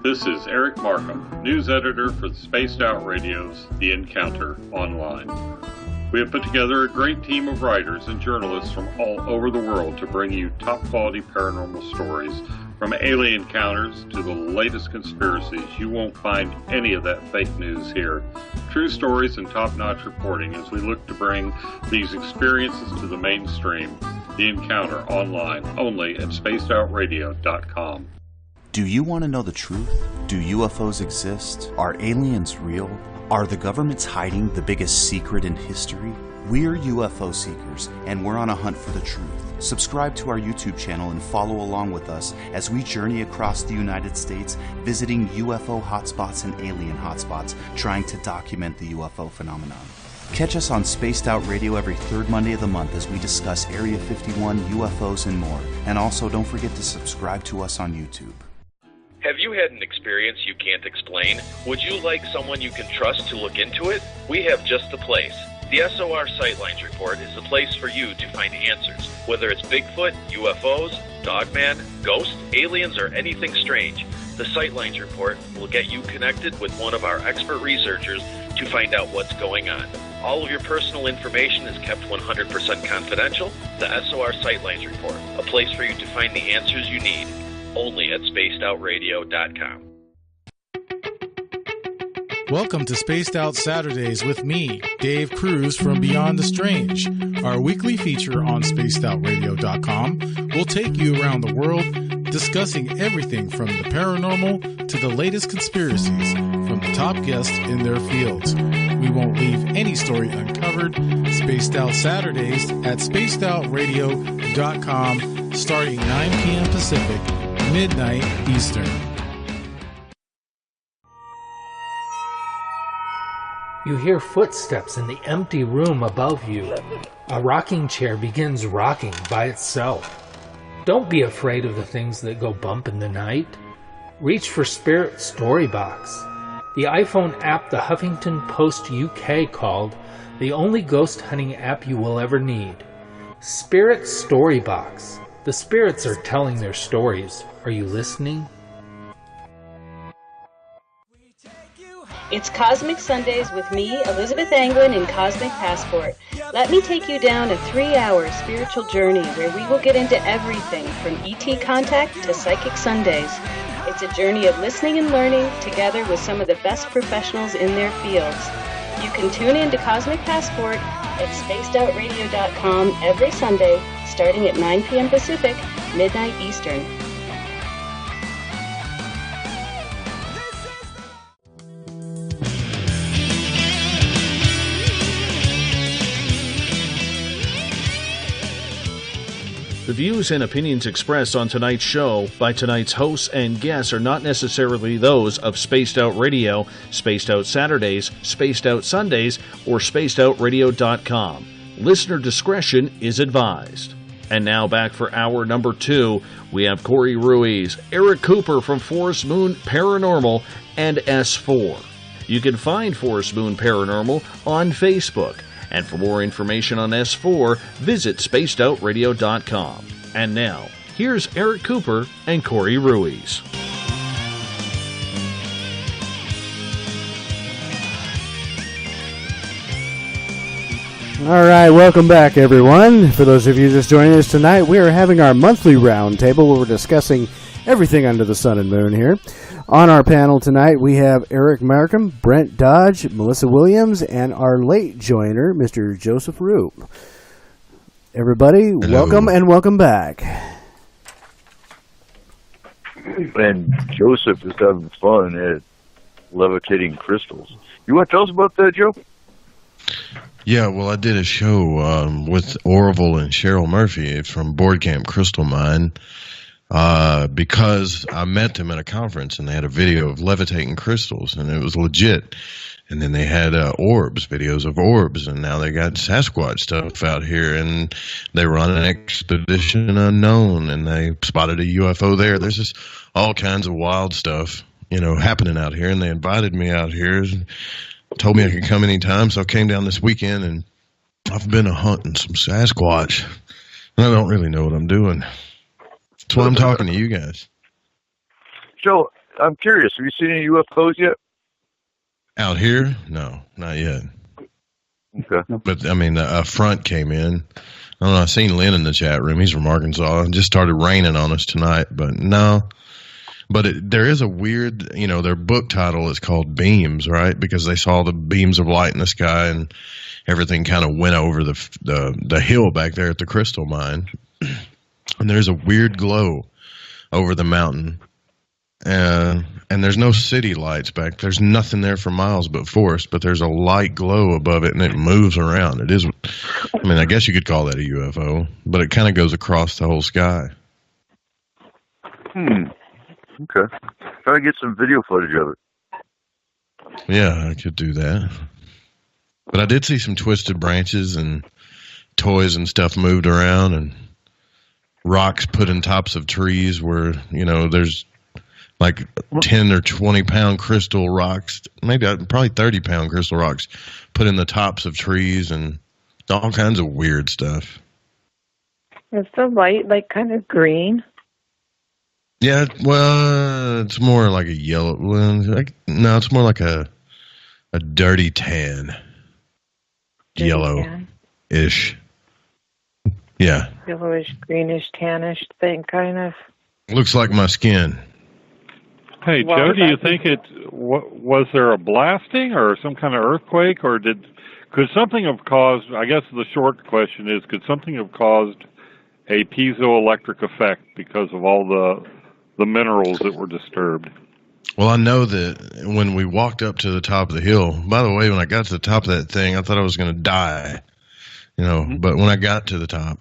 This is Eric Markham, news editor for the Spaced Out Radio's The Encounter Online. We have put together a great team of writers and journalists from all over the world to bring you top-quality paranormal stories, from alien encounters to the latest conspiracies. You won't find any of that fake news here. True stories and top-notch reporting as we look to bring these experiences to the mainstream. The Encounter Online, only at spacedoutradio.com. Do you want to know the truth? Do UFOs exist? Are aliens real? Are the governments hiding the biggest secret in history? We're UFO seekers, and we're on a hunt for the truth. Subscribe to our YouTube channel and follow along with us as we journey across the United States, visiting UFO hotspots and alien hotspots, trying to document the UFO phenomenon. Catch us on Spaced Out Radio every third Monday of the month as we discuss Area 51, UFOs, and more. And also, don't forget to subscribe to us on YouTube. Have you had an experience you can't explain? Would you like someone you can trust to look into it? We have just the place. The SOR Sightlines Report is the place for you to find answers. Whether it's Bigfoot, UFOs, Dogman, ghosts, aliens, or anything strange, the Sightlines Report will get you connected with one of our expert researchers to find out what's going on. All of your personal information is kept 100% confidential. The SOR Sightlines Report, a place for you to find the answers you need. Only at spacedoutradio.com. Welcome to Spaced Out Saturdays with me, Dave Cruz from Beyond the Strange. Our weekly feature on spacedoutradio.com will take you around the world discussing everything from the paranormal to the latest conspiracies from the top guests in their fields. We won't leave any story uncovered. Spaced Out Saturdays at spacedoutradio.com starting 9 p.m. Pacific, midnight Eastern. You hear footsteps in the empty room above you. A rocking chair begins rocking by itself. Don't be afraid of the things that go bump in the night. Reach for Spirit Storybox, the iPhone app the Huffington Post UK called the only ghost hunting app you will ever need. Spirit Storybox. The spirits are telling their stories. Are you listening? It's Cosmic Sundays with me, Elizabeth Anglin, in Cosmic Passport. Let me take you down a 3-hour spiritual journey where we will get into everything from ET contact to Psychic Sundays. It's a journey of listening and learning together with some of the best professionals in their fields. You can tune in to Cosmic Passport at spacedoutradio.com every Sunday, starting at 9 p.m. Pacific, midnight Eastern. The views and opinions expressed on tonight's show by tonight's hosts and guests are not necessarily those of Spaced Out Radio, Spaced Out Saturdays, Spaced Out Sundays, or SpacedOutRadio.com. Listener discretion is advised. And now back for hour number 2, we have Corey Ruiz, Eric Cooper from Forest Moon Paranormal, and S4. You can find Forest Moon Paranormal on Facebook. And for more information on S4, visit spacedoutradio.com. And now, here's Eric Cooper and Corey Ruiz. All right, welcome back, everyone. For those of you just joining us tonight, we are having our monthly roundtable where we're discussing everything under the sun and moon here. On our panel tonight, we have Eric Markham, Brent Dodge, Melissa Williams, and our late joiner, Mr. Joseph Roop. Everybody, hello. Welcome and welcome back. And Joseph is having fun at levitating crystals. You want to tell us about that, Joe? Yeah, well, I did a show with Orville and Cheryl Murphy from Board Camp Crystal Mine because I met them at a conference and they had a video of levitating crystals and it was legit. And then they had orbs, videos of orbs, and now they got Sasquatch stuff out here, and they run an expedition unknown, and they spotted a UFO there. There's just all kinds of wild stuff, happening out here, and they invited me out here, told me I could come anytime, so I came down this weekend, and I've been hunting some Sasquatch, and I don't really know what I'm doing. That's why I'm talking to you guys. Joe, I'm curious, have you seen any UFOs yet? Out here? No, not yet. Okay. But, a front came in. I don't know, I've seen Lynn in the chat room. He's from Arkansas. It just started raining on us tonight, but no. But there is a weird, their book title is called Beams, right? Because they saw the beams of light in the sky and everything kind of went over the hill back there at the crystal mine. And there's a weird glow over the mountain. And there's no city lights back. There's nothing there for miles but forest, but there's a light glow above it, and it moves around. It is, I guess you could call that a UFO, but it kind of goes across the whole sky. Okay. Try to get some video footage of it. Yeah, I could do that. But I did see some twisted branches and toys and stuff moved around, and rocks put in tops of trees where, there's like 10 or 20 pound crystal rocks, probably 30 pound crystal rocks put in the tops of trees and all kinds of weird stuff. Is the light kind of green? Yeah, well, it's more like a yellow. No, it's more like a dirty tan. Yellow-ish. Yeah. Yellowish, greenish, tannish thing, kind of. Looks like my skin. Hey, Joe, do you think was there a blasting or some kind of earthquake, or could something have caused, I guess the short question is, could something have caused a piezoelectric effect because of all the minerals that were disturbed? Well, I know that when we walked up to the top of the hill, by the way, when I got to the top of that thing, I thought I was going to die, but when I got to the top,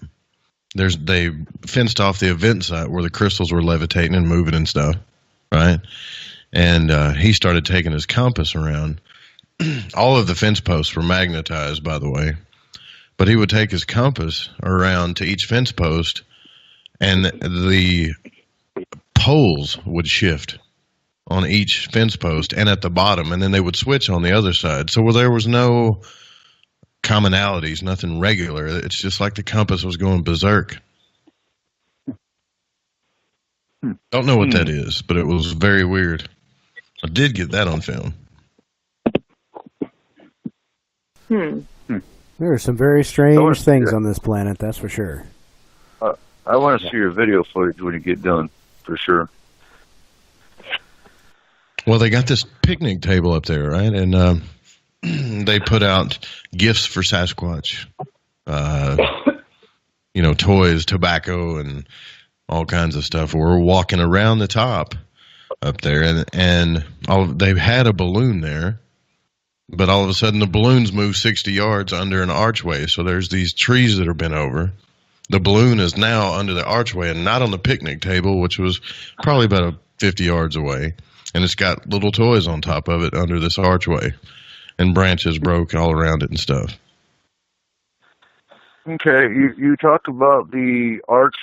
they fenced off the event site where the crystals were levitating and moving and stuff. Right, and he started taking his compass around. All of the fence posts were magnetized, by the way, but he would take his compass around to each fence post, and the poles would shift on each fence post and at the bottom, and then they would switch on the other side. So there was no commonalities, nothing regular. It's just like the compass was going berserk. Don't know what that is, but it was very weird. I did get that on film. There are some very strange things on this planet, that's for sure. I want to see your video footage when you get done, for sure. Well, they got this picnic table up there, right? And they put out gifts for Sasquatch. Toys, tobacco, and all kinds of stuff. We're walking around the top up there, and they've had a balloon there, but all of a sudden the balloons move 60 yards under an archway. So there's these trees that are bent over. The balloon is now under the archway and not on the picnic table, which was probably about 50 yards away. And it's got little toys on top of it under this archway, and branches broke all around it and stuff. Okay, you talk about the arch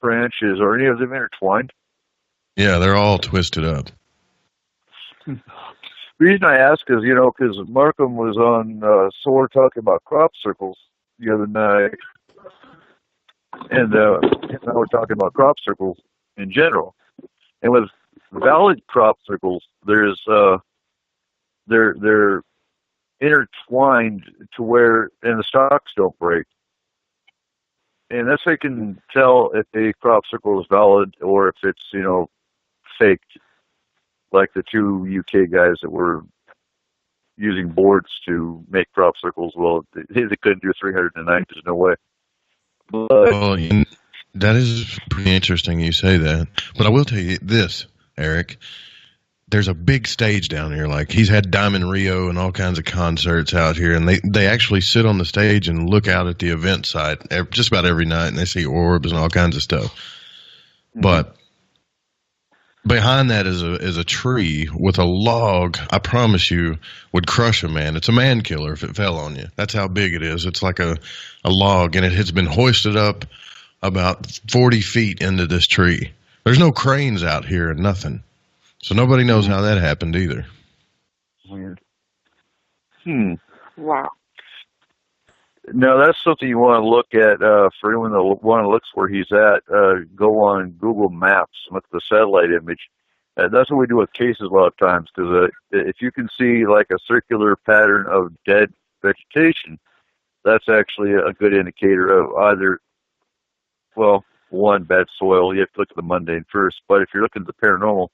branches. Are any of them intertwined? Yeah, they're all twisted up. The reason I ask is, because Markham was on SOAR talking about crop circles the other night, and now we're talking about crop circles in general. And with valid crop circles, they're intertwined to where, and the stalks don't break. And that's how you can tell if a crop circle is valid or if it's, faked, like the two UK guys that were using boards to make crop circles. Well, they couldn't do 309. There's no way. But, that is pretty interesting you say that. But I will tell you this. Eric, there's a big stage down here. Like, he's had Diamond Rio and all kinds of concerts out here, and they actually sit on the stage and look out at the event site just about every night, and they see orbs and all kinds of stuff. But behind that is a tree with a log, I promise you, would crush a man. It's a man killer if it fell on you. That's how big it is. It's like a log, and it has been hoisted up about 40 feet into this tree. There's no cranes out here and nothing. So nobody knows how that happened either. Weird. Wow. No, that's something you want to look at for anyone that want to look where he's at. Go on Google Maps, look at the satellite image. That's what we do with cases a lot of times, because if you can see like a circular pattern of dead vegetation, that's actually a good indicator of either, well, one, bad soil. You have to look at the mundane first. But if you're looking at the paranormal,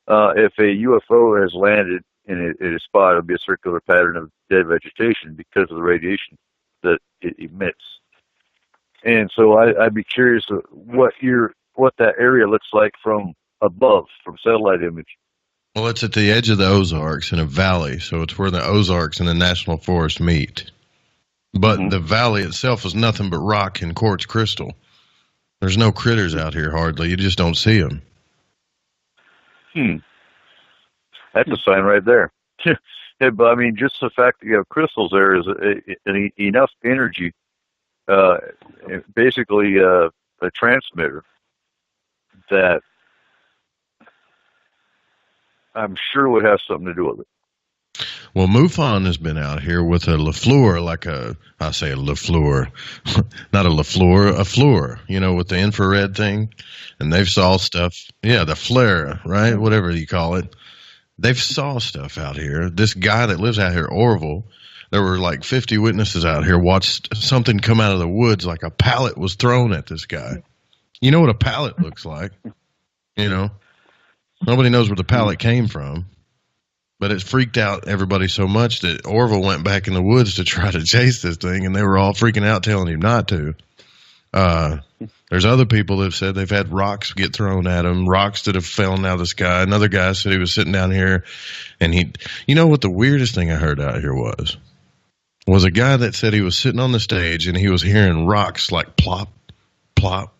if a UFO has landed in a spot, it'll be a circular pattern of dead vegetation because of the radiation that it emits. And so I'd be curious what that area looks like from above, from satellite image. Well, it's at the edge of the Ozarks in a valley, so it's where the Ozarks and the National Forest meet. But the valley itself is nothing but rock and quartz crystal. There's no critters out here hardly. You just don't see them. That's a sign right there. Yeah, but I mean, just the fact that you have crystals there is enough energy, basically a transmitter, that I'm sure would have something to do with it. Well, MUFON has been out here with a LaFleur, I say a LaFleur, not a LaFleur, a Fleur, with the infrared thing. And they've saw stuff. Yeah, the flare, right? Whatever you call it. They've saw stuff out here. This guy that lives out here, Orville, there were like 50 witnesses out here, watched something come out of the woods like a pallet was thrown at this guy. You know what a pallet looks like? Nobody knows where the pallet came from. But it freaked out everybody so much that Orville went back in the woods to try to chase this thing, and they were all freaking out telling him not to. There's other people that have said they've had rocks get thrown at them, rocks that have fallen out of the sky. Another guy said he was sitting down here, and you know what the weirdest thing I heard out here was a guy that said he was sitting on the stage, and he was hearing rocks like plop, plop,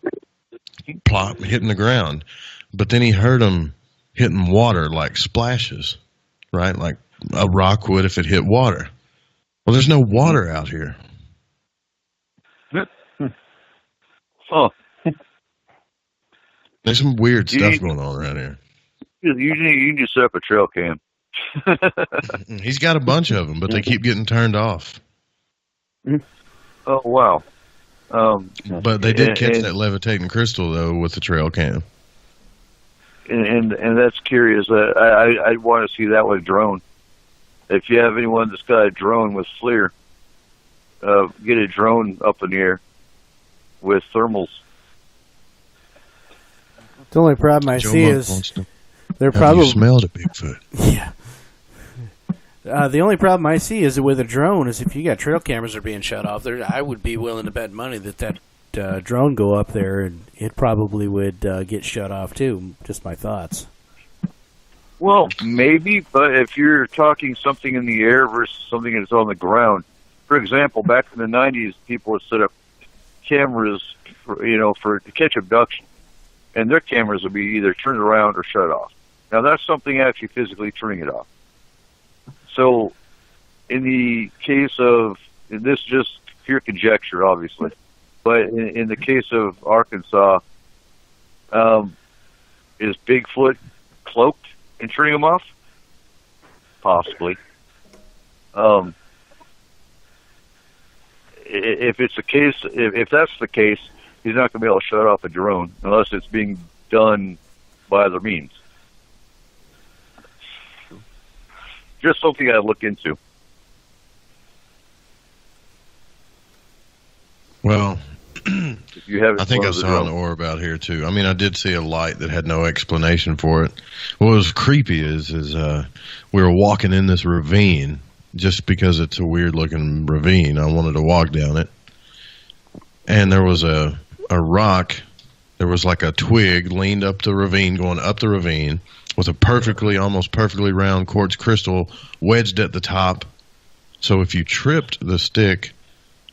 plop, hitting the ground. But then he heard them hitting water like splashes. Right, like a rock would if it hit water. Well, there's no water out here. Oh. There's some weird stuff going on around here. You just set up a trail cam. He's got a bunch of them, but they keep getting turned off. Oh, wow. But they did catch that levitating crystal, though, with the trail cam. And that's curious. I want to see that with a drone. If you have anyone that's got a drone with FLIR, get a drone up in the air with thermals. The only problem I see is they're probably smelled a Bigfoot. Yeah. The only problem I see is with a drone is if you got trail cameras that are being shut off. I would be willing to bet money that drone go up there and it probably would get shut off too. Just my thoughts. Well, maybe, but if you're talking something in the air versus something that's on the ground, for example, back in the 90s, people would set up cameras to catch abduction, and their cameras would be either turned around or shut off. Now that's something actually physically turning it off. So, in the case of this, just pure conjecture, obviously. But in the case of Arkansas, is Bigfoot cloaked in turning them off? Possibly. If it's the case, if that's the case, he's not going to be able to shut off a drone unless it's being done by other means. Just something I'd look into. Well, I think I saw an orb out here too. I mean, I did see a light that had no explanation for it. What was creepy is we were walking in this ravine just because it's a weird looking ravine. I wanted to walk down it, and there was a rock there was like a twig leaned up the ravine, going up the ravine, with a almost perfectly round quartz crystal wedged at the top. So if you tripped the stick,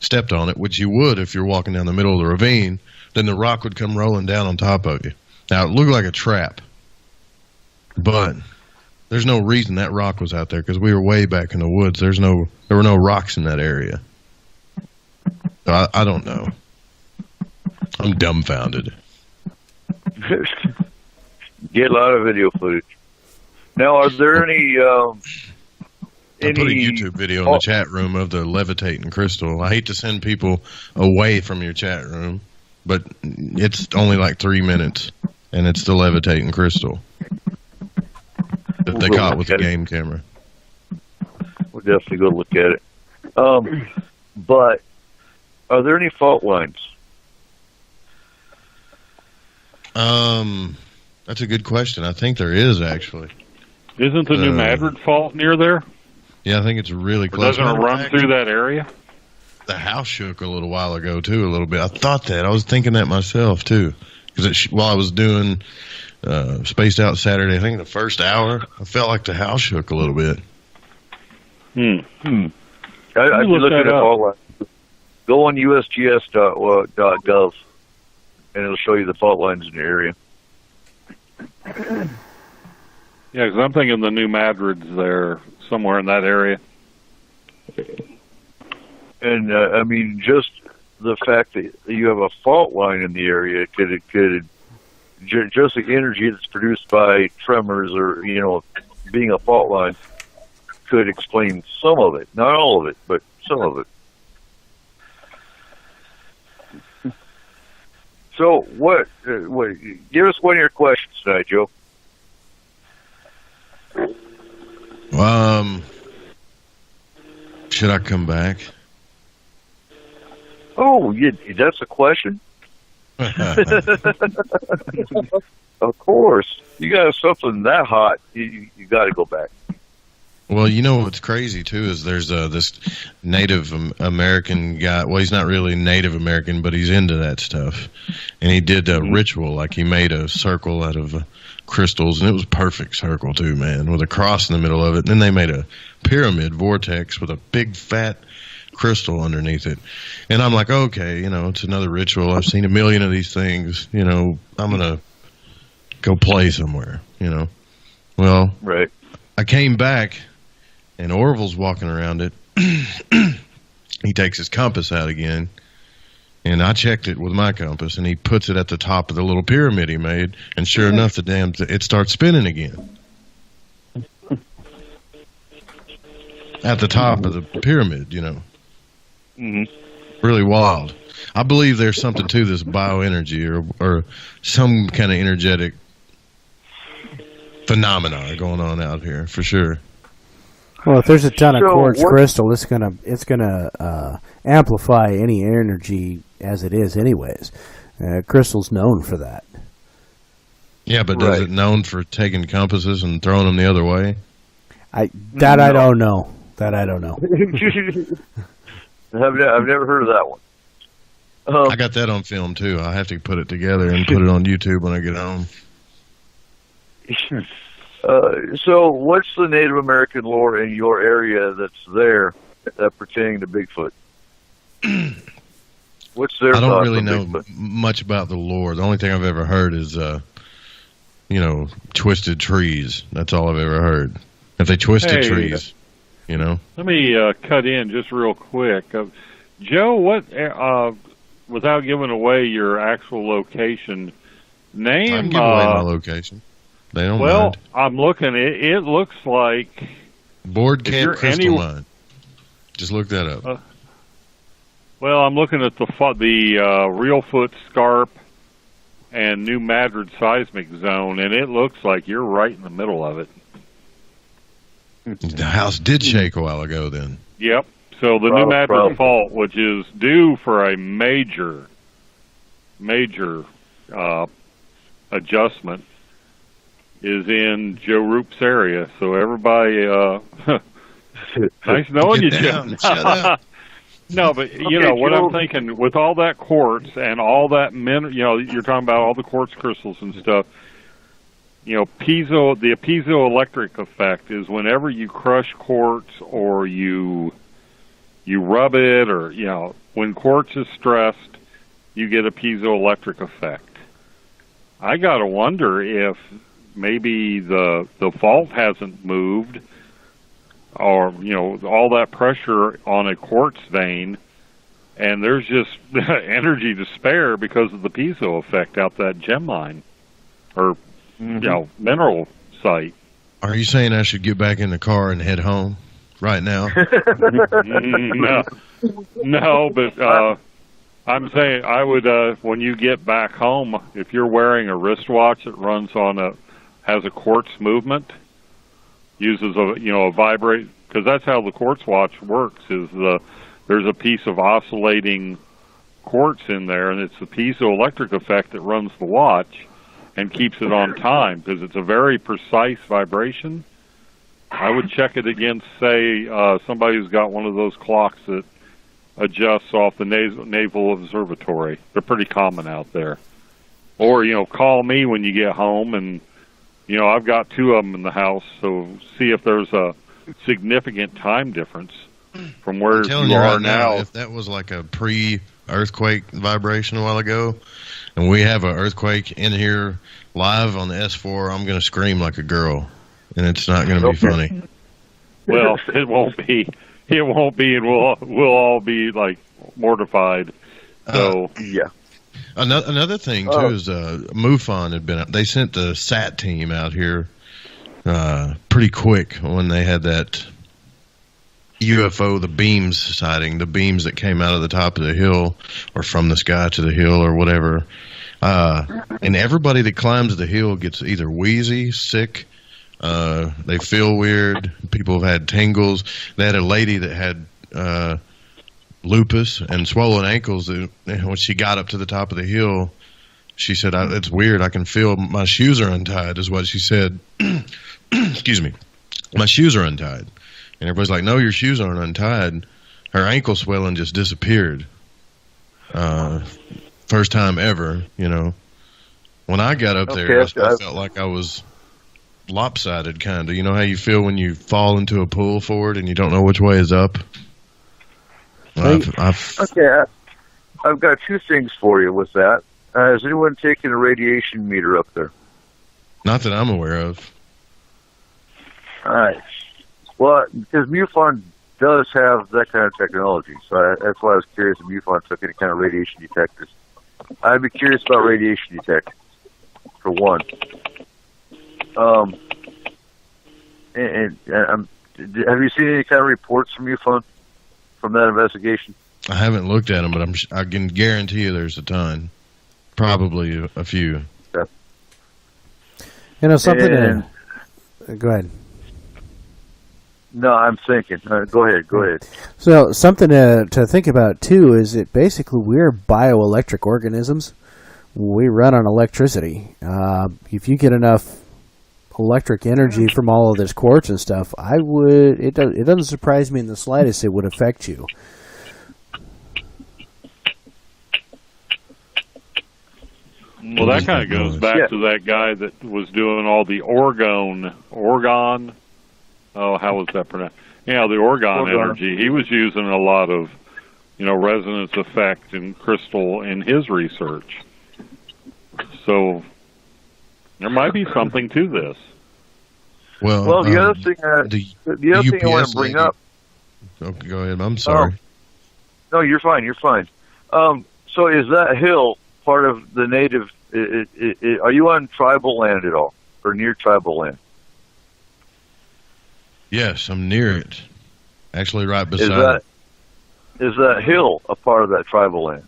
stepped on it, which you would if you're walking down the middle of the ravine, then the rock would come rolling down on top of you. Now, it looked like a trap, but there's no reason that rock was out there because we were way back in the woods. There were no rocks in that area. So I don't know. I'm dumbfounded. Get a lot of video footage. Now, are there any... I put a YouTube video in the chat room of the levitating crystal. I hate to send people away from your chat room, but it's only like 3 minutes, and it's the levitating crystal that they caught with the game camera. We'll definitely go look at it. But are there any fault lines? That's a good question. I think there is, actually. Isn't the New Madrid fault near there? Yeah, I think it's really close. Doesn't it run through that area? The house shook a little while ago, too, a little bit. I thought that. I was thinking that myself, too. Because while I was doing Spaced Out Saturday, I think the first hour, I felt like the house shook a little bit. I'd be looking at fault lines. Go on usgs.gov, and it'll show you the fault lines in the area. Yeah, because I'm thinking the New Madrid's there, somewhere in that area. And, I mean, just the fact that you have a fault line in the area could just the energy that's produced by tremors or, being a fault line could explain some of it. Not all of it, but some of it. So, what? Give us one of your questions tonight, Joe. Should I come back? Oh, that's a question? Of course. You got something that hot, you got to go back. Well, you know what's crazy, too, is there's this Native American guy. Well, he's not really Native American, but he's into that stuff. And he did a ritual, like he made a circle out of crystals, and it was a perfect circle, too, man, with a cross in the middle of it. And then they made a pyramid vortex with a big, fat crystal underneath it. And I'm like, okay, it's another ritual. I've seen a million of these things. I'm going to go play somewhere, Well, right. I came back, and Orville's walking around it. He takes his compass out again, and I checked it with my compass, and he puts it at the top of the little pyramid he made, and sure enough, it starts spinning again. At the top of the pyramid, Really wild. I believe there's something to this bioenergy or some kind of energetic phenomena going on out here, for sure. Well, if there's a ton of quartz crystal, it's gonna amplify any energy as it is, anyways. Crystal's known for that. Yeah, but is it known for taking compasses and throwing them the other way? I don't know. That I don't know. I've never heard of that one. I got that on film too. I have to put it together and put it on YouTube when I get home. So, what's the Native American lore in your area that's there pertaining to Bigfoot? What's their? I don't really know much about the lore. The only thing I've ever heard is, twisted trees. That's all I've ever heard. If they twisted trees, Let me cut in just real quick. Joe, what? Without giving away your actual location, name. I can give away my location. They don't mind. I'm looking. It looks like Board Camp Crystal Mine. Just look that up. I'm looking at the Reelfoot Scarp and New Madrid seismic zone, and it looks like you're right in the middle of it. The house did shake a while ago, then. Yep. So the New Madrid fault, which is due for a major adjustment, is in Joe Roop's area. So everybody, nice knowing you, Joe. Shut up. No, but you know what I'm thinking, with all that quartz and all that you're talking about all the quartz crystals and stuff. You know, the piezoelectric effect is whenever you crush quartz or you rub it, or when quartz is stressed, you get a piezoelectric effect. I gotta wonder if maybe the fault hasn't moved, or all that pressure on a quartz vein, and there's just energy to spare because of the piezo effect out that gem mine, or mineral site. Are you saying I should get back in the car and head home right now? No, but I'm saying I would, when you get back home, if you're wearing a wristwatch that has a quartz movement, uses a vibrate, because that's how the quartz watch works. There's a piece of oscillating quartz in there, and it's the piezoelectric effect that runs the watch and keeps it on time, because it's a very precise vibration. I would check it against, say, somebody who's got one of those clocks that adjusts off the Naval Observatory. They're pretty common out there. Or, call me when you get home, and, I've got 2 of them in the house, so see if there's a significant time difference from where you are now. If that was like a pre-earthquake vibration a while ago, and we have an earthquake in here live on the S4, I'm going to scream like a girl, and it's not going to be funny. Well, it won't be. It won't be, and we'll all be like mortified. So yeah. Another thing too is MUFON had been. They sent the SAT team out here pretty quick when they had that UFO, the beams sighting, the beams that came out of the top of the hill or from the sky to the hill or whatever. And everybody that climbs the hill gets either wheezy, sick, they feel weird. People have had tingles. They had a lady that had lupus and swollen ankles. When she got up to the top of the hill, she said, "It's weird. I can feel my shoes are untied," is what she said. Excuse me. "My shoes are untied." And everybody's like, "No, your shoes aren't untied." Her ankle swelling just disappeared. First time ever, When I got up there, I felt like I was lopsided, kind of. You know how you feel when you fall into a pool forward and you don't know which way is up? I've got 2 things for you with that. Has anyone taken a radiation meter up there? Not that I'm aware of. All right. Well, because MUFON does have that kind of technology, so that's why I was curious if MUFON took any kind of radiation detectors. I'd be curious about radiation detectors, for one. Have you seen any kind of reports from MUFON from that investigation? I haven't looked at them, but I can guarantee you there's a ton. Probably a few. Yeah. Something. Go ahead. No, I'm thinking. Go ahead. So something to think about too is that basically we're bioelectric organisms. We run on electricity. If you get enough electric energy from all of this quartz and stuff, it doesn't surprise me in the slightest it would affect you. Well, that kind of goes back to that guy that was doing all the Orgone. Oh, how was that pronounced? Yeah, the Orgone energy. He was using a lot of, resonance effect and crystal in his research. So there might be something to this. Well, the other thing, the other thing I want to bring up. Okay, go ahead. I'm sorry. No, you're fine. So is that hill part of the native? Are you on tribal land at all, or near tribal land? Yes, I'm near it. Actually, right beside it. Is that hill a part of that tribal land?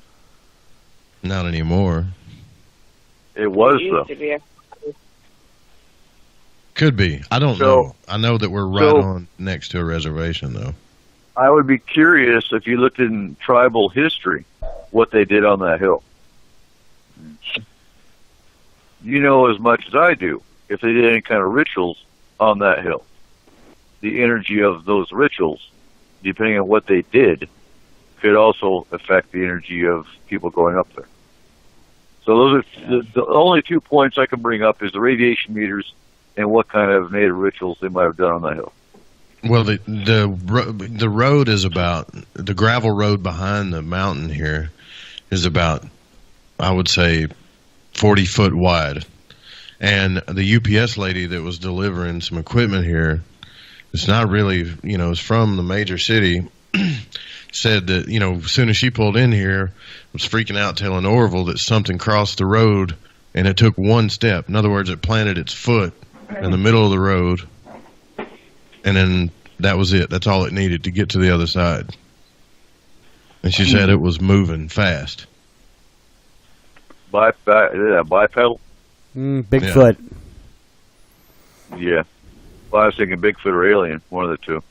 Not anymore. It was, though. Could be. I don't know. I know that we're right on next to a reservation, though. I would be curious if you looked in tribal history what they did on that hill. You know as much as I do if they did any kind of rituals on that hill. The energy of those rituals, depending on what they did, could also affect the energy of people going up there. So those are the only 2 points I can bring up is the radiation meters and what kind of native rituals they might have done on the hill. Well, the road is about, the gravel road behind the mountain here is about, I would say, 40 foot wide. And the UPS lady that was delivering some equipment here, it's not really, it's from the major city, said that, as soon as she pulled in here, was freaking out telling Orville that something crossed the road and it took one step. In other words, it planted its foot in the middle of the road, and then that was it. That's all it needed to get to the other side. And she said it was moving fast. Bipedal? Bigfoot. Yeah. Well, I was thinking Bigfoot or alien, one of the two.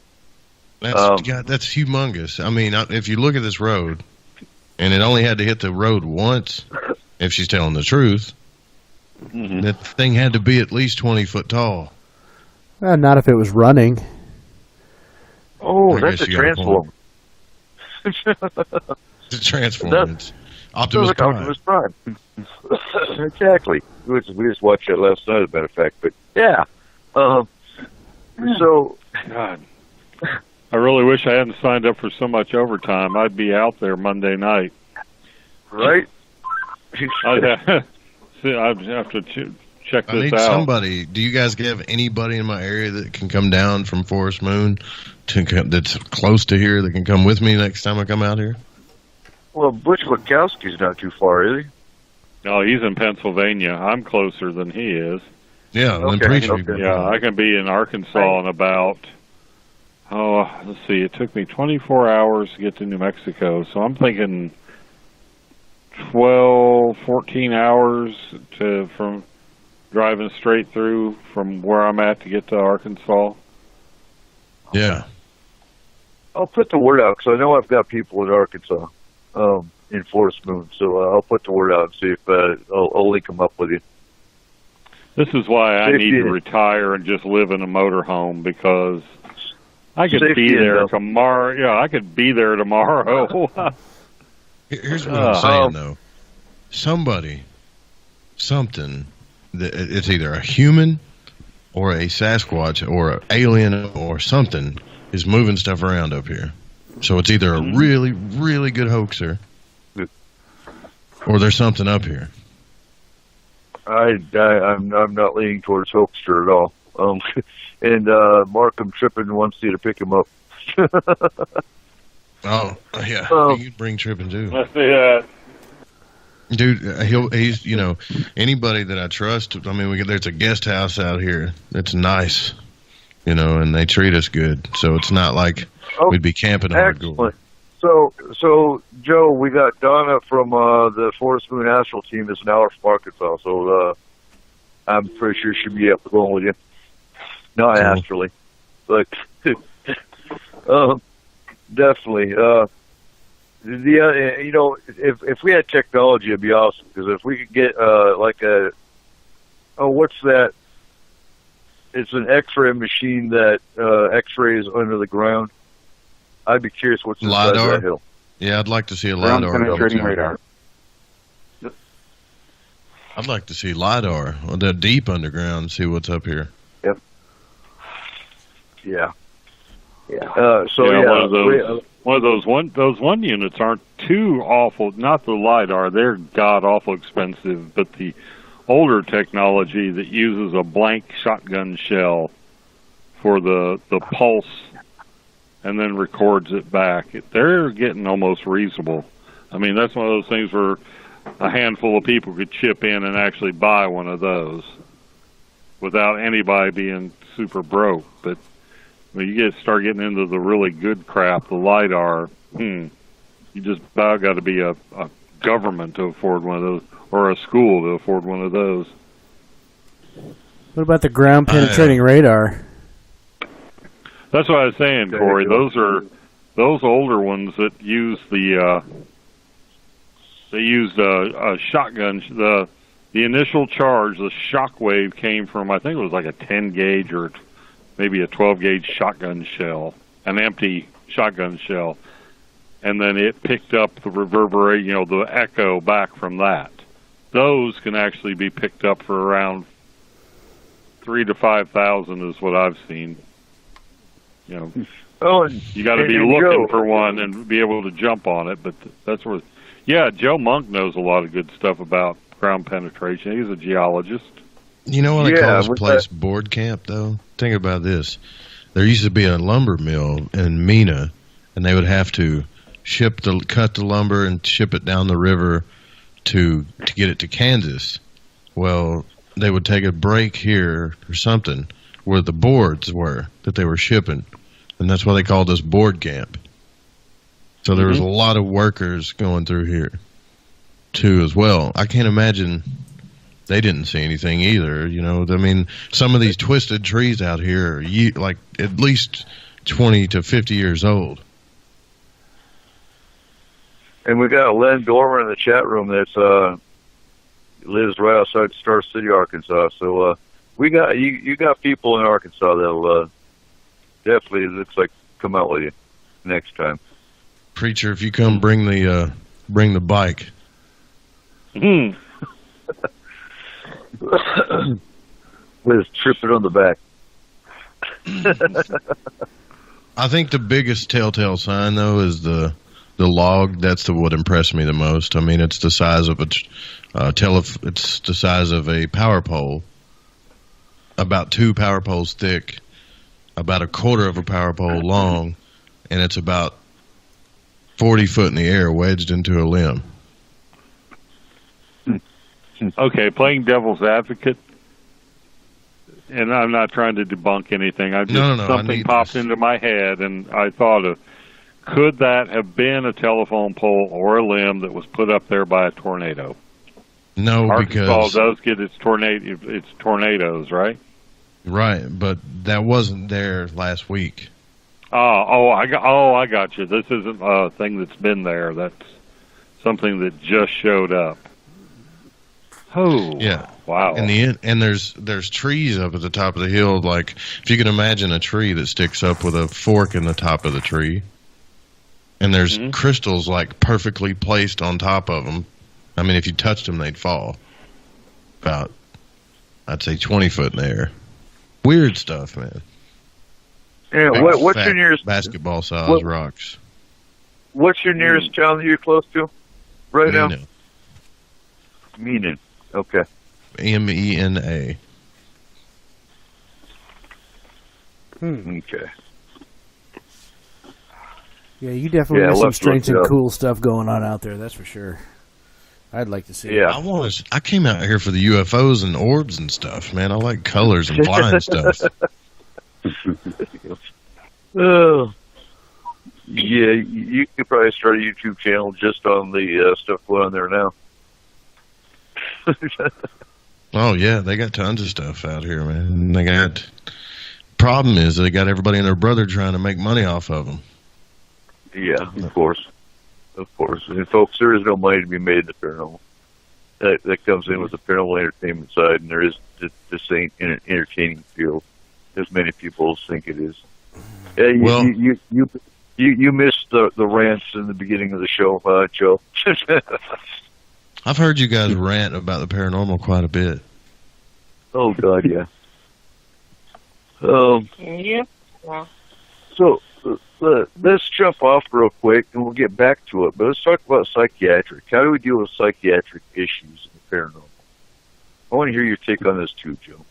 That's humongous. I mean, if you look at this road, and it only had to hit the road once, if she's telling the truth, that thing had to be at least 20 foot tall. Not if it was running. Oh, that's a transformer. It's a transformer. It's Optimus Prime. Optimus Prime. Exactly. We just watched that last night, as a matter of fact. But yeah. So, God, I really wish I hadn't signed up for so much overtime. I'd be out there Monday night. Right? I'd have to check this out. I need somebody. Do you guys have anybody in my area that can come down from Forest Moon that's close to here that can come with me next time I come out here? Well, Butch Wachowski's not too far, is he? No, he's in Pennsylvania. I'm closer than he is. Yeah, Yeah, I can be in Arkansas in about, let's see, it took me 24 hours to get to New Mexico, so I'm thinking 12, 14 hours from driving straight through from where I'm at to get to Arkansas. Yeah. I'll put the word out, because I know I've got people in Arkansas, in Forest Moon, so I'll put the word out and see if I'll link them up with you. This is why I need to retire and just live in a motorhome, because I could be there tomorrow. Yeah, I could be there tomorrow. Here's what I'm saying, though. Something, it's either a human or a Sasquatch or an alien or something is moving stuff around up here. So it's either a really, really good hoaxer or there's something up here. I'm not leaning towards hoaxer at all. And Markham Trippin wants you to pick him up. Oh, yeah. You'd bring Trippin too. Let's see that. Dude, he's anybody that I trust. I mean, there's a guest house out here that's nice, and they treat us good. So it's not like we'd be camping hardcore. So Joe, we got Donna from the Forest Moon Astral team is an hour from Arkansas. So I'm pretty sure she'll be up going with you. Not astrally, but definitely. If we had technology, it'd be awesome. Because if we could get what's that? It's an X-ray machine that X-rays under the ground. I'd be curious what's inside that hill. Yeah, I'd like to see a LiDAR. Ground-penetrating radar. I'd like to see LiDAR, or the deep underground, and see what's up here. Yep. Yeah. Those one units aren't too awful. Not the LiDAR; they're god awful expensive. But the older technology that uses a blank shotgun shell for the pulse, and then records it back. They're getting almost reasonable. I mean, that's one of those things where a handful of people could chip in and actually buy one of those without anybody being super broke. But when you start getting into the really good crap, the LiDAR, you just about got to be a government to afford one of those, or a school to afford one of those. What about the ground penetrating radar? That's what I was saying, Corey. Those older ones that use a shotgun. The initial charge, the shock wave came from, I think it was like a 10 gauge or maybe a 12 gauge shotgun shell, an empty shotgun shell, and then it picked up the reverberate, the echo back from that. Those can actually be picked up for around 3,000 to 5,000 is what I've seen. Oh, you got to be looking for one and be able to jump on it. But that's where, Joe Monk knows a lot of good stuff about ground penetration. He's a geologist. You know what they call this place board camp, though? Think about this. There used to be a lumber mill in Mena, and they would have to cut the lumber and ship it down the river to get it to Kansas. Well, they would take a break here or something where the boards were that they were shipping, and that's why they called this board camp. So there was a lot of workers going through here, too, as well. I can't imagine they didn't see anything either. I mean, some of these twisted trees out here are like at least 20 to 50 years old. And we got Len Dormer in the chat room that's lives right outside Star City, Arkansas. So we got you got people in Arkansas that'll definitely, it looks like, come out with you next time. Preacher, if you come, bring the bike. Liz tripping on the back. I think the biggest telltale sign, though, is the log. That's what impressed me the most. I mean, it's the size of it's the size of a power pole, about 2 power poles thick, about a quarter of a power pole long, and it's about 40 foot in the air, wedged into a limb. Okay, playing devil's advocate, and I'm not trying to debunk anything. Something popped into my head, and I thought of, could that have been a telephone pole or a limb that was put up there by a tornado? No, Arkansas because does get its tornadoes, right? Right, but that wasn't there last week. I got you. This isn't a thing that's been there. That's something that just showed up. Oh, yeah! Wow. And there's trees up at the top of the hill. Like, if you can imagine a tree that sticks up with a fork in the top of the tree, and there's crystals like perfectly placed on top of them. I mean, if you touched them, they'd fall. About, I'd say, 20 foot in the air. Weird stuff, man. Yeah, what's your nearest basketball size rocks? What's your nearest town that you're close to right now? Mena. Okay. MENA. Okay. Yeah, you definitely have some strange and cool stuff going on out there. That's for sure. I'd like to see. Yeah, it. I came out here for the UFOs and orbs and stuff, man. I like colors and flying stuff. Oh, yeah, you could probably start a YouTube channel just on the stuff going on there now. Oh yeah, they got tons of stuff out here, man. And they got problem is they got everybody and their brother trying to make money off of them. Yeah, of course. And folks, there is no money to be made in the paranormal. That comes in with the paranormal entertainment side, and there is this ain't an entertaining field, as many people think it is. You missed the rants in the beginning of the show, Joe. I've heard you guys rant about the paranormal quite a bit. Oh God, yeah. Yeah. So let's jump off real quick, and we'll get back to it. But let's talk about psychiatric. How do we deal with psychiatric issues in the paranormal? I want to hear your take on this too, Joe.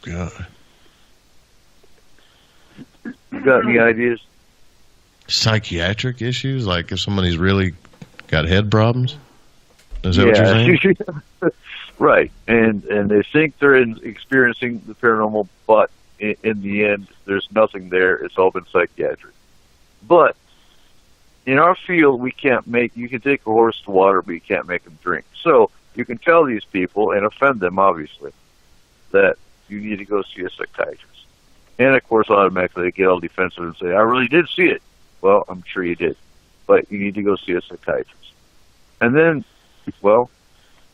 God. You got any ideas? Psychiatric issues? Like if somebody's really got head problems? Is that what you're saying? Right. And they think they're experiencing the paranormal, but in the end, there's nothing there. It's all been psychiatric. But in our field, you can take a horse to water, but you can't make them drink. So you can tell these people and offend them, obviously, that you need to go see a psychiatrist. And, of course, automatically they get all defensive and say, I really did see it. Well, I'm sure you did. But you need to go see a psychiatrist. And then, well,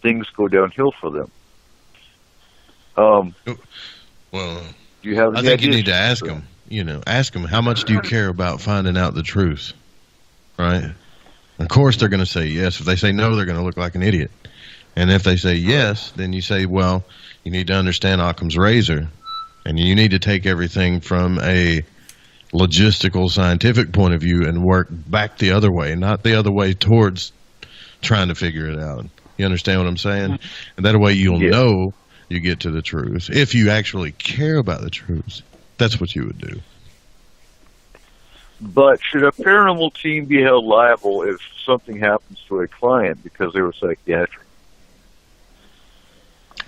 things go downhill for them. Well, you have I think you need to ask them. Ask them, how much do you care about finding out the truth? right? Of course they're going to say yes. If they say no, they're going to look like an idiot. And if they say yes, then you say, well, you need to understand Occam's razor, and you need to take everything from a logistical, scientific point of view and work back the other way, not the other way towards trying to figure it out. You understand what I'm saying? And that way you'll know you get to the truth. If you actually care about the truth, that's what you would do. But should a paranormal team be held liable if something happens to a client because they were psychiatric?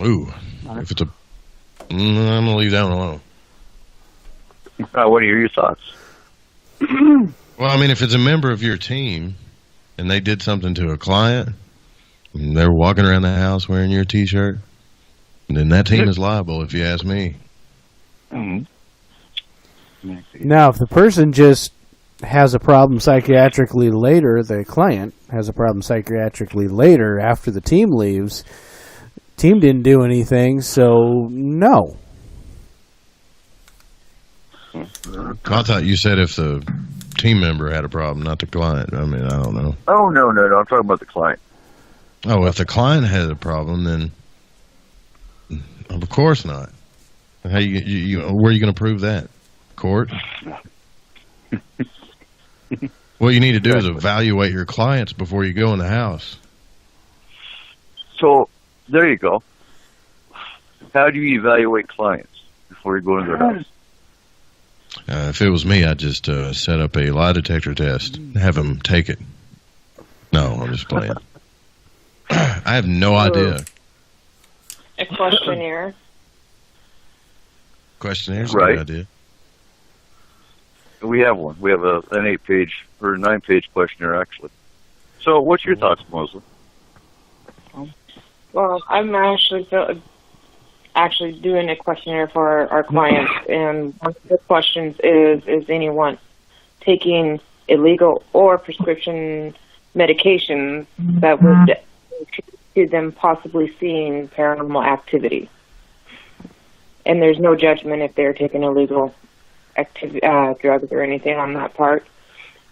Ooh, if it's a... I'm going to leave that one alone. I want to hear your thoughts. Well, I mean, if it's a member of your team and they did something to a client and they're walking around the house wearing your T-shirt, then that team is liable, if you ask me. Now, if the person just has a problem psychiatrically later, the client has a problem psychiatrically later after the team leaves, team didn't do anything, so no. I thought you said if the team member had a problem, not the client. I mean, I don't know. Oh, no. I'm talking about the client. Oh, if the client had a problem, then of course not. How you where are you going to prove that? Court? What you need to do is evaluate your clients before you go in the house. So, there you go. How do you evaluate clients before you go into their house? If it was me, I'd just set up a lie detector test, have them take it. No, I'm just playing. I have no idea. A questionnaire. Questionnaires, right. Good idea. We have one. We have an 8-page or 9-page questionnaire, actually. So, what's your thoughts, Mosley? Well, I'm actually doing a questionnaire for our clients, and one of the questions is anyone taking illegal or prescription medications that would to them possibly seeing paranormal activity. And there's no judgment if they're taking illegal drugs or anything on that part.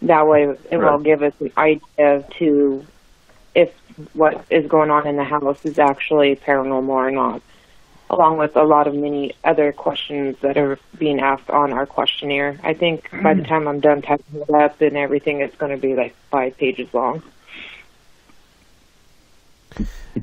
That way it will give us an idea to if what is going on in the house is actually paranormal or not, along with a lot of many other questions that are being asked on our questionnaire. I think by the time I'm done typing it up and everything, it's going to be like 5 pages long.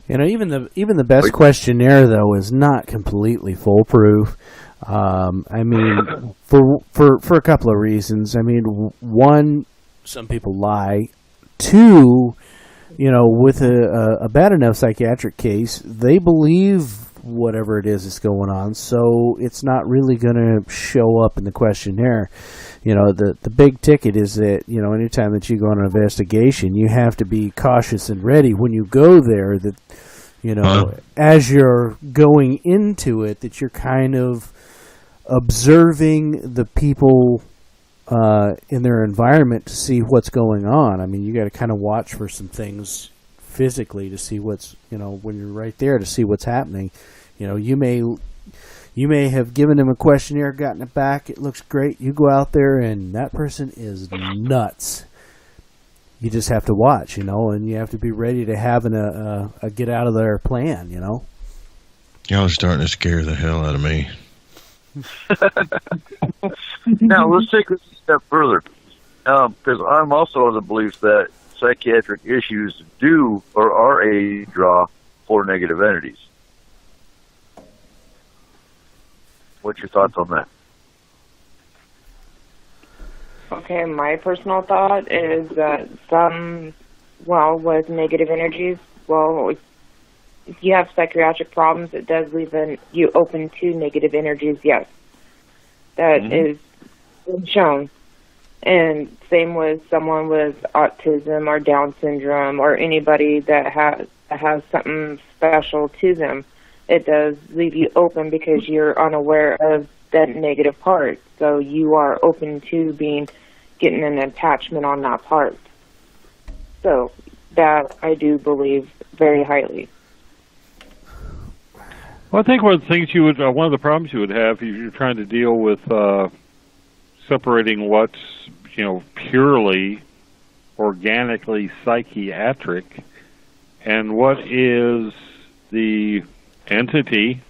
You know, even the best questionnaire though is not completely foolproof. I mean, for a couple of reasons. I mean, one, some people lie. Two, you know, with a bad enough psychiatric case, they believe whatever it is that's going on, so it's not really going to show up in the questionnaire. You know, the big ticket is that, you know, anytime that you go on an investigation, you have to be cautious and ready when you go there that, you know, as you're going into it, that you're kind of observing the people in their environment to see what's going on. I mean, you got to kind of watch for some things physically to see what's, you know, when you're right there to see what's happening. You know, you may have given them a questionnaire, gotten it back, it looks great. You go out there and that person is nuts. You just have to watch, you know, and you have to be ready to have a get out of there plan, you know. Y'all are starting to scare the hell out of me. Now, let's take this a step further, because I'm also of the belief that psychiatric issues do or are a draw for negative entities. What's your thoughts on that? Okay, my personal thought is that with negative energies, if you have psychiatric problems, it does leave you open to negative energies, yes. That is shown. And same with someone with autism or Down syndrome or anybody that has something special to them. It does leave you open because you're unaware of that negative part. So you are open to getting an attachment on that part. So that I do believe very highly. Well, I think one of the things one of the problems you would have if you're trying to deal with separating what's, you know, purely organically psychiatric, and what is the entity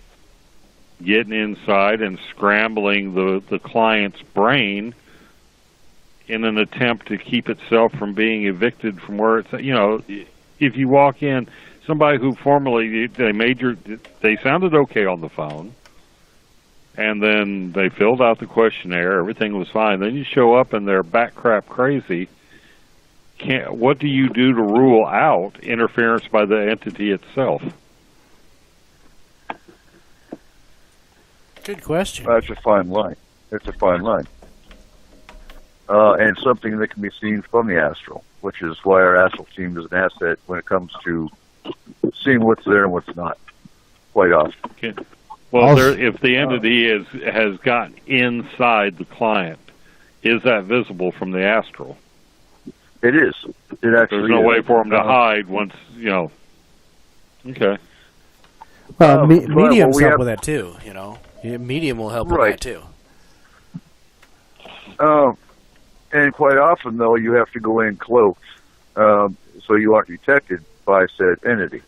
getting inside and scrambling the client's brain in an attempt to keep itself from being evicted from where it's, if you walk in, somebody who formerly, they sounded okay on the phone, and then they filled out the questionnaire, everything was fine. Then you show up and they're back crap crazy. What do you do to rule out interference by the entity itself? Good question. That's a fine line. It's a fine line. And something that can be seen from the astral, which is why our astral team is an asset when it comes to seeing what's there and what's not, quite often. Okay. Well, if the entity has gotten inside the client, is that visible from the astral? It is. It actually There's no is. way for them to hide once, Okay. Well, mediums we help have- with that too, Medium will help with Right. that too. And quite often, though, you have to go in cloaked, so you aren't detected by said entity.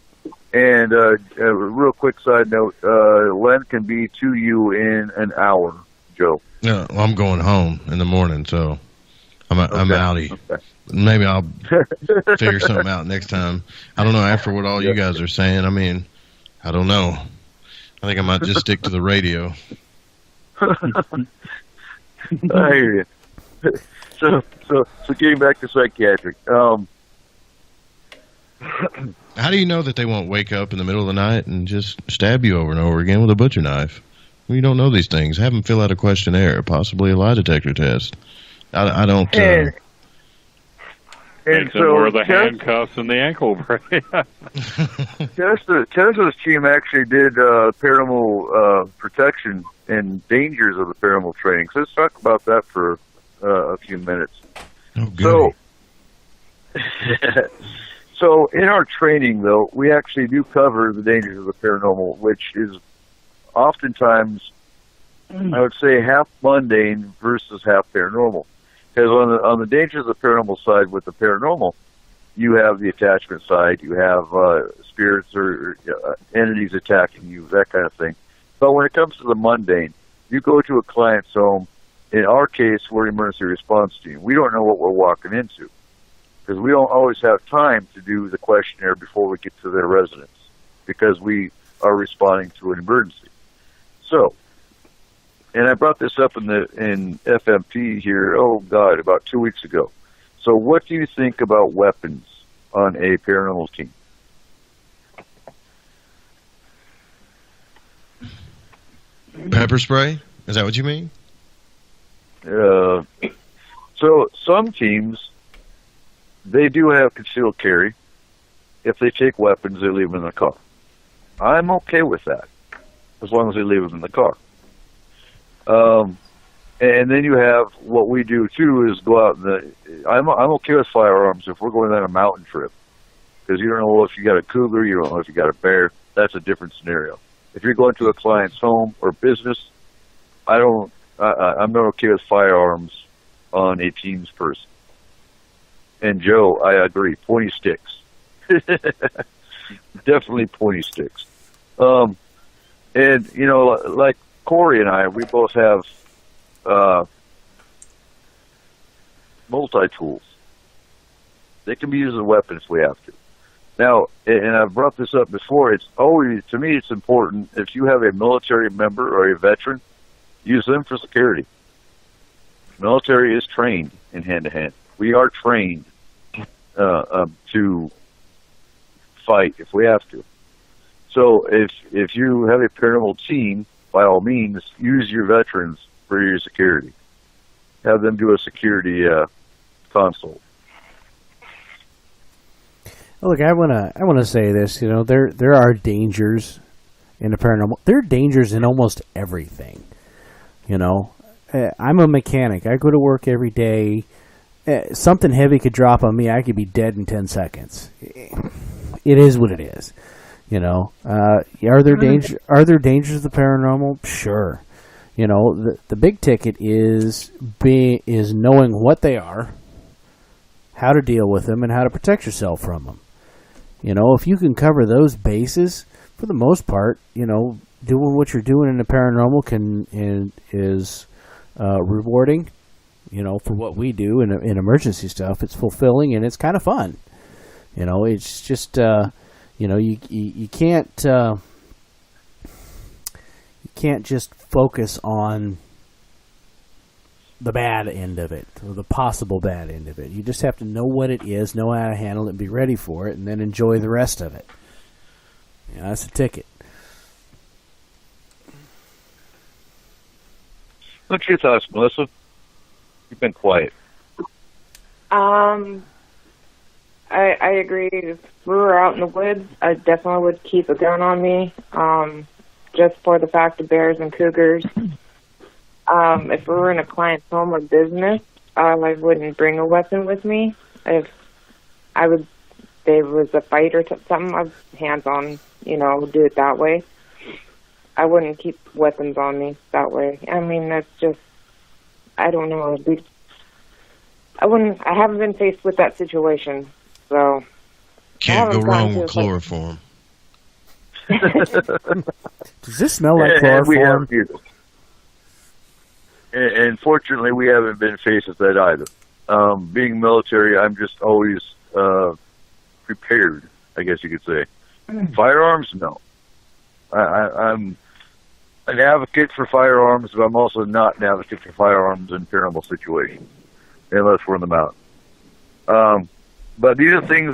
And a real quick side note, Len can be to you in an hour, Joe. Yeah, well, I'm going home in the morning, so I'm outie. Okay. Maybe I'll figure something out next time. I don't know, after what all you guys are saying, I don't know. I think I might just stick to the radio. I hear you. So getting back to psychiatric. How do you know that they won't wake up in the middle of the night and just stab you over and over again with a butcher knife? We don't know these things. Have them fill out a questionnaire, possibly a lie detector test. I don't... And so wear the handcuffs and the ankle brace. Tesla's team actually did paranormal protection and dangers of the paranormal training. So let's talk about that for a few minutes. Oh, good. So in our training, though, we actually do cover the dangers of the paranormal, which is oftentimes, I would say, half mundane versus half paranormal. Because on the dangers of the paranormal side with the paranormal, you have the attachment side, you have spirits or entities attacking you, that kind of thing. But when it comes to the mundane, you go to a client's home. In our case, we're an emergency response team. We don't know what we're walking into because we don't always have time to do the questionnaire before we get to their residence because we are responding to an emergency. So, and I brought this up in FMP here, about 2 weeks ago. So what do you think about weapons on a paranormal team? Pepper spray? Is that what you mean? So some teams, they do have concealed carry. If they take weapons, they leave them in the car. I'm okay with that, as long as they leave them in the car. And then you have what we do too is go out. I'm okay with firearms if we're going on a mountain trip, because you don't know if you got a cougar, you don't know if you got a bear. That's a different scenario. If you're going to a client's home or business, I'm not okay with firearms on a team's person. And Joe, I agree. Pointy sticks, definitely pointy sticks. And like Corey and I, we both have multi-tools. They can be used as a weapon if we have to. Now, and I've brought this up before, to me, it's important, if you have a military member or a veteran, use them for security. Military is trained in hand-to-hand. We are trained to fight if we have to. So if you have a paranormal team, by all means, use your veterans for your security. Have them do a security consult. Look, I wanna say this. There are dangers in the paranormal. There are dangers in almost everything. I'm a mechanic. I go to work every day. Something heavy could drop on me. I could be dead in 10 seconds. It is what it is. Are there dangers of the paranormal? Sure. The big ticket is knowing what they are how to deal with them, and how to protect yourself from them. You know, if you can cover those bases, for the most part, you know, doing what you're doing in the paranormal is rewarding. You know, for what we do in emergency stuff, it's fulfilling and it's kind of fun. You know, it's just you know, you can't just focus on the bad end of it, or the possible bad end of it. You just have to know what it is, know how to handle it, and be ready for it, and then enjoy the rest of it. You know, that's a ticket. What's your thoughts, Melissa? You've been quiet. I agree. If we were out in the woods, I definitely would keep a gun on me, just for the fact of bears and cougars. If we were in a client's home or business, I wouldn't bring a weapon with me. If there was a fight or something, I'd hands on, you know, do it that way. I wouldn't keep weapons on me that way. I mean, that's just, I don't know. I haven't been faced with that situation, so. Can't go wrong with chloroform. Does this smell like chloroform? We have either. And fortunately, we haven't been faced with that either. Being military, I'm just always prepared, I guess you could say. Firearms, no. I'm an advocate for firearms, but I'm also not an advocate for firearms in paranormal situations, unless we're in the mountains. But these are things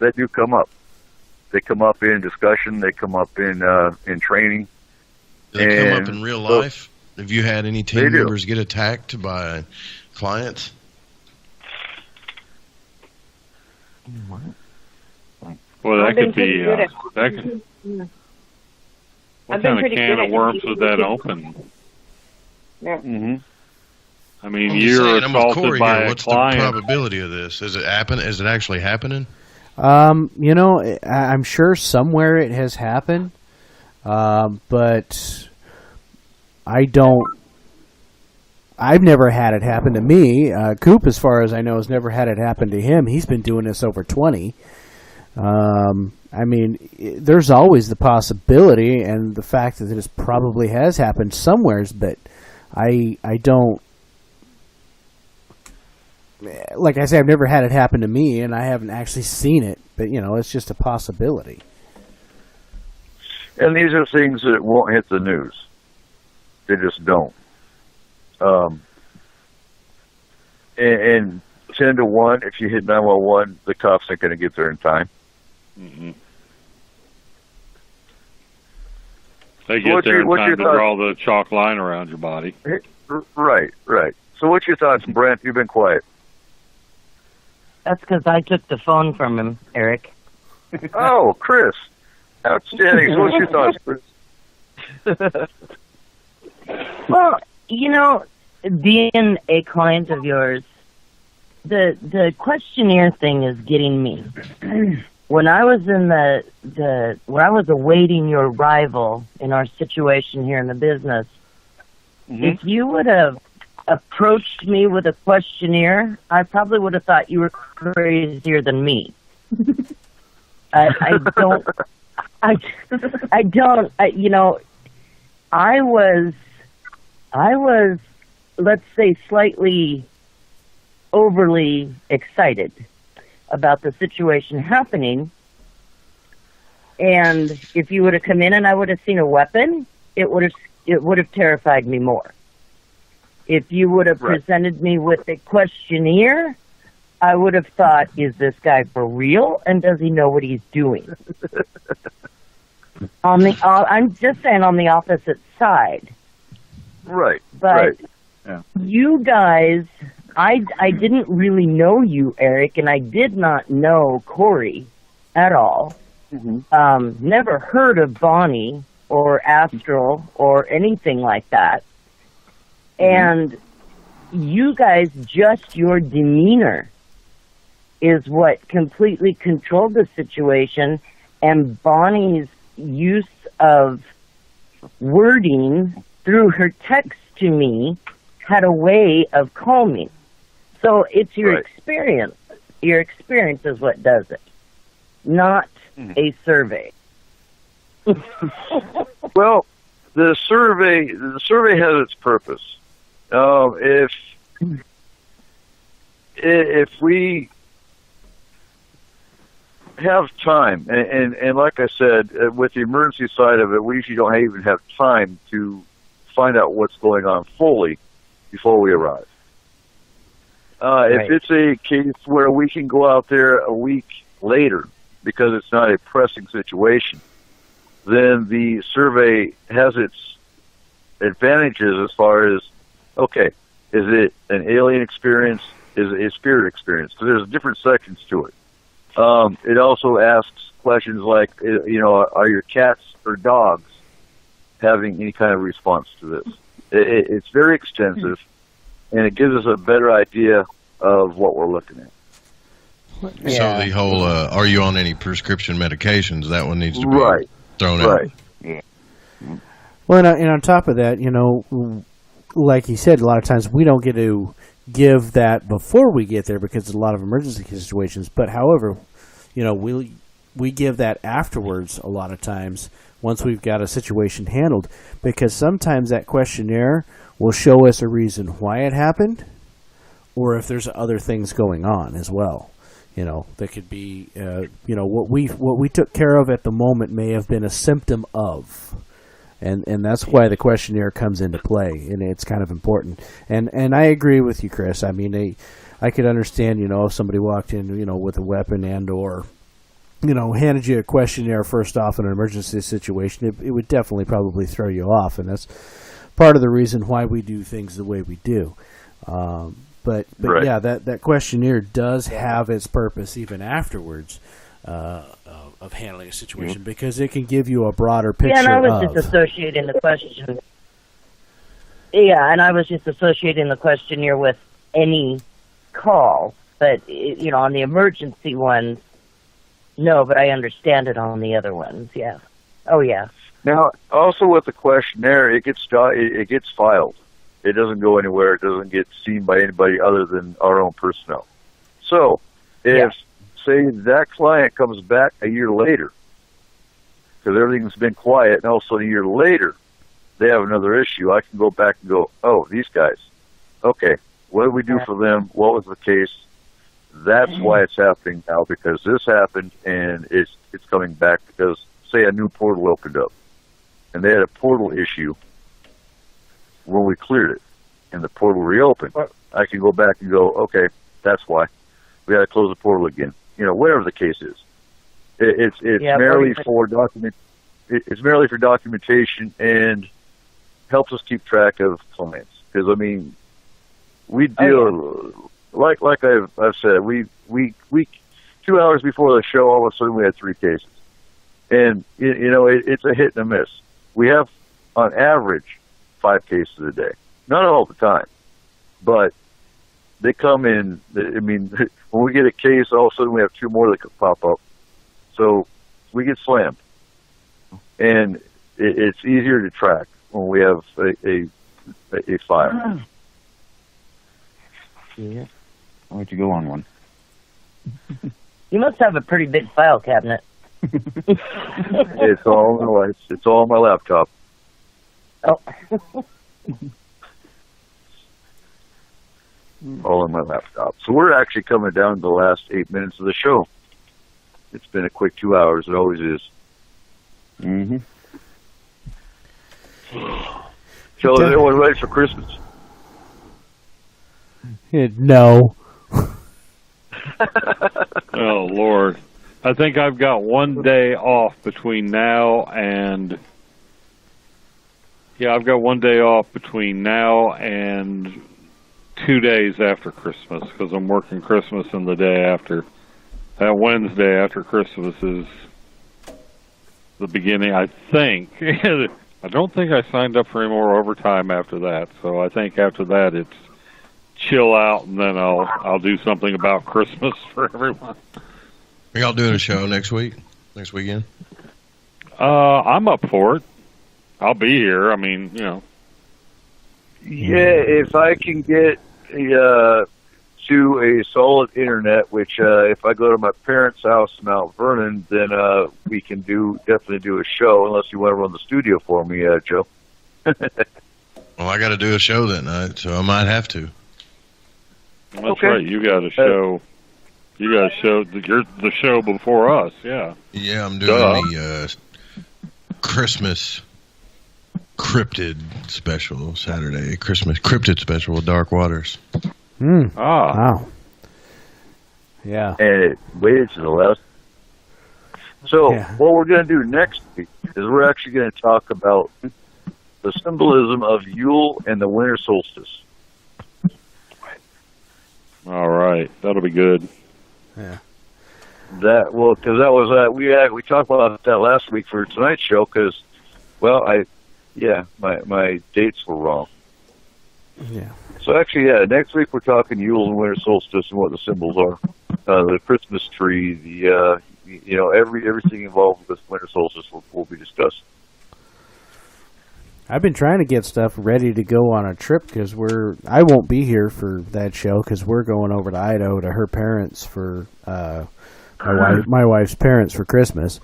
that do come up. They come up in discussion. They come up in training. Do they come up in real life? Have you had any team members get attacked by clients? Well, that could be. What kind of can of worms would that open? Yeah. Mm-hmm. I mean, you're assaulted by a client. What's the probability of this? Is it happen? Is it actually happening? You know, I'm sure somewhere it has happened, but I've never had it happen to me. Coop, as far as I know, has never had it happen to him. He's been doing this over 20. I mean, there's always the possibility, and the fact that this probably has happened somewheres, but I don't. Like I say, I've never had it happen to me, and I haven't actually seen it. But you know, it's just a possibility. And these are things that won't hit the news. They just don't. And 10 to 1, if you hit 911, the cops aren't going to get there in time. Mm-hmm. They get there in time to draw the chalk line around your body. Right. So what's your thoughts, Brent? You've been quiet. That's because I took the phone from him, Eric. Oh, Chris. Outstanding. So what's your thoughts, Chris? Well, you know, being a client of yours, the questionnaire thing is getting me. When I was in when I was awaiting your arrival in our situation here in the business, if you would have approached me with a questionnaire, I probably would have thought you were crazier than me. I don't, you know, I was, let's say, slightly overly excited about the situation happening. And if you would have come in and I would have seen a weapon, it would have terrified me more. If you would have presented me with a questionnaire, I would have thought, is this guy for real? And does he know what he's doing? I'm just saying on the opposite side. Right. But you guys, I didn't really know you, Eric, and I did not know Corey at all. Mm-hmm. Never heard of Bonnie or Astral or anything like that. And you guys, just your demeanor is what completely controlled the situation, and Bonnie's use of wording through her text to me had a way of calming. So it's your experience. Your experience is what does it, not a survey. Well, the survey has its purpose. If we have time, and like I said, with the emergency side of it, we usually don't even have time to find out what's going on fully before we arrive. Right. If it's a case where we can go out there a week later because it's not a pressing situation, then the survey has its advantages as far as, okay, is it an alien experience? Is it a spirit experience? Because there's different sections to it. It also asks questions like, are your cats or dogs having any kind of response to this? It's very extensive, and it gives us a better idea of what we're looking at. So the whole, are you on any prescription medications? That one needs to be thrown out. Right. Well, and on top of that, like he said, a lot of times we don't get to give that before we get there because of a lot of emergency situations. But however, we give that afterwards a lot of times once we've got a situation handled, because sometimes that questionnaire will show us a reason why it happened, or if there's other things going on as well. That could be, what we took care of at the moment may have been a symptom of. And that's why the questionnaire comes into play, and it's kind of important. And I agree with you, Chris. I mean, I could understand, if somebody walked in, with a weapon and or, handed you a questionnaire first off in an emergency situation, it would definitely probably throw you off. And that's part of the reason why we do things the way we do. But right. Yeah, that questionnaire does have its purpose even afterwards. Of handling a situation, because it can give you a broader picture. Yeah, and I was just associating the question. Yeah, and I was just associating the questionnaire with any call, but on the emergency ones, no. But I understand it on the other ones. Yeah. Oh yeah. Now, also with the questionnaire, it gets filed. It doesn't go anywhere. It doesn't get seen by anybody other than our own personnel. So, if say that client comes back a year later, because everything's been quiet, and also a year later, they have another issue, I can go back and go, oh, these guys, okay, what did we do for them? What was the case? That's why it's happening now, because this happened, and it's coming back because, say, a new portal opened up, and they had a portal issue when we cleared it, and the portal reopened. I can go back and go, okay, that's why. We got to close the portal again. Whatever the case is, it's merely for It's merely for documentation and helps us keep track of clients. Because we deal like I've said, we 2 hours before the show, all of a sudden we had 3 cases, and it's a hit and a miss. We have on average 5 cases a day, not all the time, but they come in. When we get a case, all of a sudden we have 2 more that could pop up. So we get slammed. And it's easier to track when we have a file. Yeah. I'll let you go on one. You must have a pretty big file cabinet. It's all on my laptop. Oh. All on my laptop. So we're actually coming down to the last 8 minutes of the show. It's been a quick 2 hours. It always is. Mm-hmm. So is everyone ready for Christmas? No. Oh, Lord. I think I've got one day off between now and... Yeah, I've got one day off between now and 2 days after Christmas, because I'm working Christmas and the day after. That Wednesday after Christmas is the beginning, I think. I don't think I signed up for any more overtime after that, so I think after that it's chill out, and then I'll do something about Christmas for everyone. Are y'all doing a show next week? Next weekend? I'm up for it. I'll be here. Yeah, if I can get to a solid internet, which if I go to my parents' house in Mount Vernon, then we can definitely do a show, unless you want to run the studio for me, Joe. Well, I got to do a show that night, so I might have to. That's okay. Right. You got a show. You got a show. You're the show before us. Yeah. Yeah, I'm doing the Christmas cryptid special Saturday. Christmas cryptid special with Dark Waters. Wow. Yeah. And waited to the last. So what we're going to do next week is we're actually going to talk about the symbolism of Yule and the winter solstice. All right, that'll be good. Yeah. Because that was we talked about that last week for tonight's show. Because, my dates were wrong. Yeah. So actually, next week we're talking Yule and winter solstice and what the symbols are. The Christmas tree, everything involved with winter solstice will be discussed. I've been trying to get stuff ready to go on a trip because I won't be here for that show because we're going over to Idaho to her parents for my wife's parents for Christmas.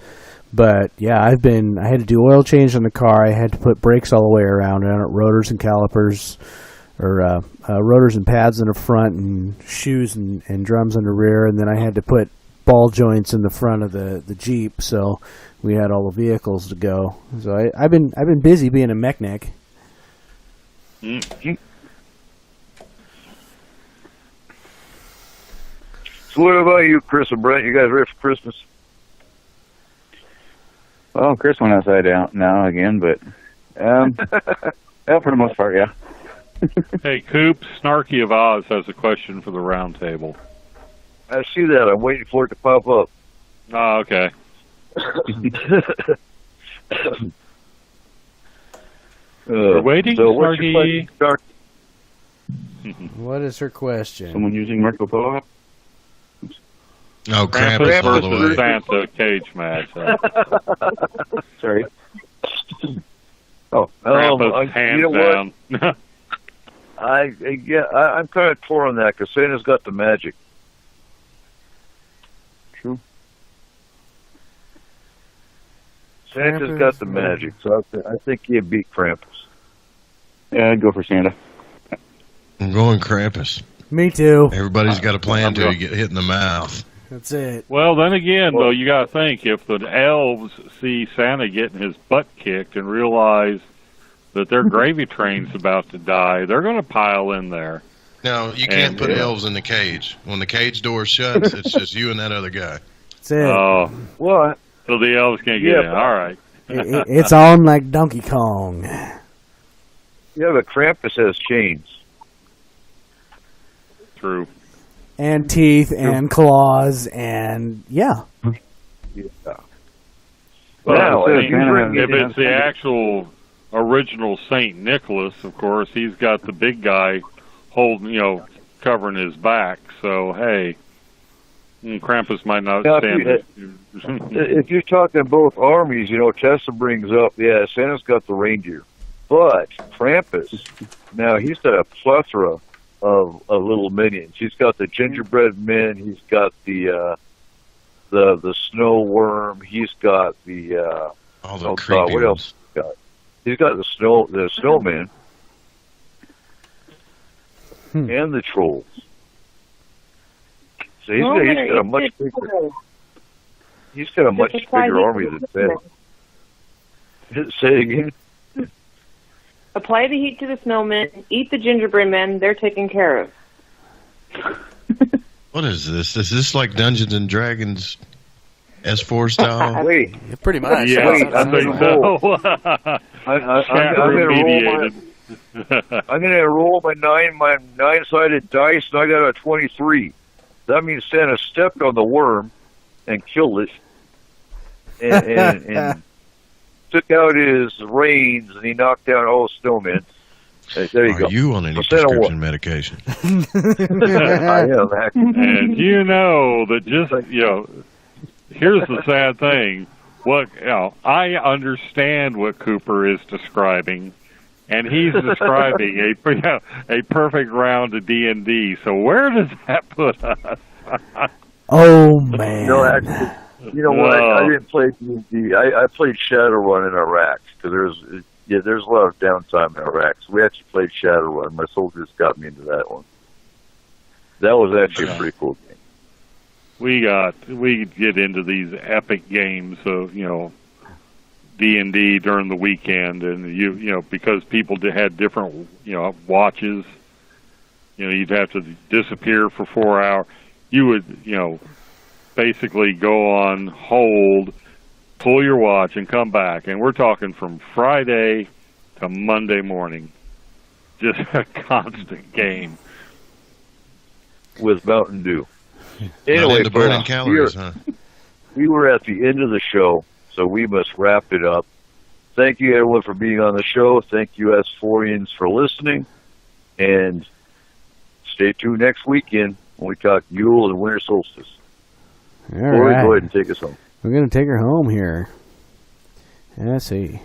But yeah, I had to do oil change on the car. I had to put brakes all the way around on it, rotors and calipers, or rotors and pads in the front, and shoes and drums in the rear, and then I had to put ball joints in the front of the Jeep. So we had all the vehicles to go. So I've been busy being a mechanic. Mm-hmm. So what about you, Chris and Brent? You guys ready for Christmas? Well, Chris went outside down now again, but for the most part, yeah. Hey, Coop, Snarky of Oz has a question for the round table. I see that. I'm waiting for it to pop up. Oh, okay. We're waiting, Snarky. What is her question? Someone using Marco Polo? No, Krampus all the way. Santa cage match. Sorry. Krampus hands down. I'm kind of torn on that because Santa's got the magic. True. Santa's got the magic, so I think he'd beat Krampus. Yeah, I'd go for Santa. I'm going Krampus. Me too. Everybody's got a plan till you get hit in the mouth. That's it. Well, then again, though, you got to think, if the elves see Santa getting his butt kicked and realize that their gravy train's about to die, they're going to pile in there. No, you can't put elves in the cage. When the cage door shuts, it's just you and that other guy. That's it. Oh. What? So the elves can't get in. All right. It's on like Donkey Kong. Yeah, but Krampus has chains. True. And teeth and claws and Yeah. Well, if it's the actual original Saint Nicholas, of course, he's got the big guy holding, covering his back. So, hey, Krampus might not stand it. If you're talking both armies, Tessa brings up, Santa's got the reindeer. But Krampus, now he's got a plethora of little minions. He's got the gingerbread men. He's got the snow worm. He's got the all the creepy what else? He's got the snowman and the trolls. So he's got a much bigger. He's got a much bigger army than Santa. Say it again. Apply the heat to the snowmen, eat the gingerbread men, they're taken care of. What is this? Is this like Dungeons and Dragons S4 style? Wait. Pretty much. Yeah, wait, I think so. I'm going to roll my nine-sided dice, and I got a 23. That means Santa stepped on the worm and killed it, and took out his reins, and he knocked down all the snowmen. There you go. Are you on any prescription medication? I am, actually. And that just, here's the sad thing. I understand what Cooper is describing, and he's describing a perfect round of D&D. So where does that put us? Oh man! No, actually, you know what? I didn't play D&D. I played Shadowrun in Iraq because there's a lot of downtime in Iraq. So we actually played Shadowrun. My soldiers got me into that one. That was actually a pretty cool game. We get into these epic games of D&D during the weekend, and because people had different watches. You'd have to disappear for 4 hours. You would basically go on hold, pull your watch, and come back. And we're talking from Friday to Monday morning, just a constant game with Mountain Dew. Anyway, burning calories, huh? We were at the end of the show, so we must wrap it up. Thank you, everyone, for being on the show. Thank you, S4ians, for listening. And stay tuned next weekend when we talk Yule and Winter Solstice. All Corey, right. go ahead and take us home. We're going to take her home here. Let's see.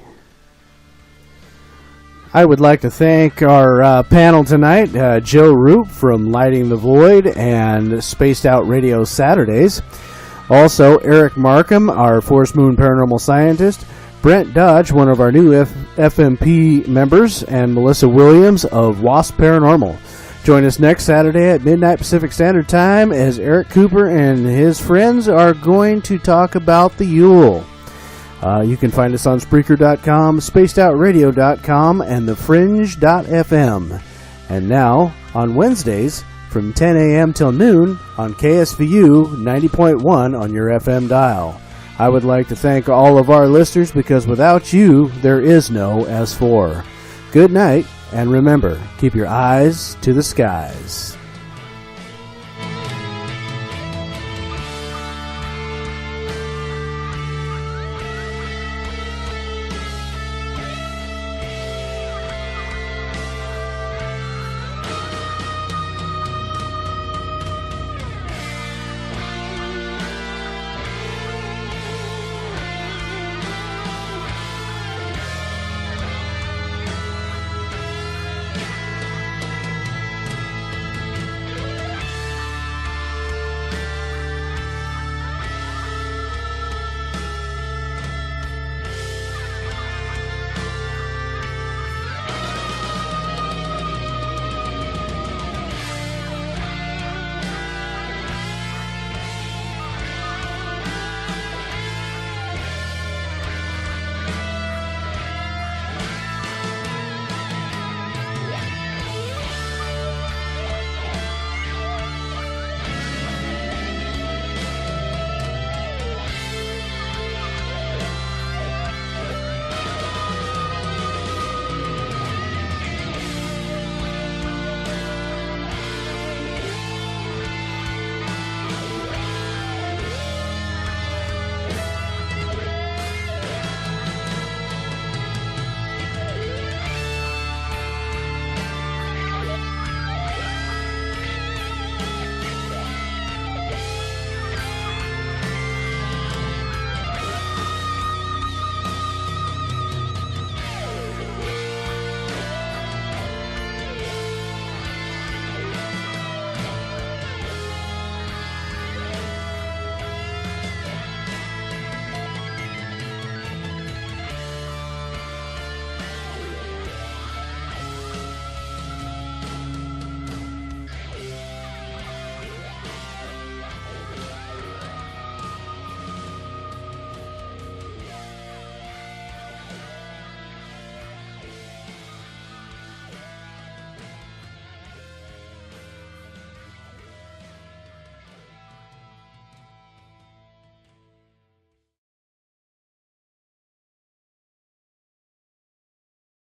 I would like to thank our panel tonight, Joe Roop from Lighting the Void and Spaced Out Radio Saturdays. Also, Eric Markham, our Forest Moon Paranormal Scientist, Brent Dodge, one of our new FMP members, and Melissa Williams of Wasp Paranormal. Join us next Saturday at midnight Pacific Standard Time as Eric Cooper and his friends are going to talk about the Yule. You can find us on Spreaker.com, SpacedOutRadio.com, and TheFringe.fm. And now, on Wednesdays, from 10 a.m. till noon, on KSVU 90.1 on your FM dial. I would like to thank all of our listeners because without you, there is no S4. Good night, and remember, keep your eyes to the skies.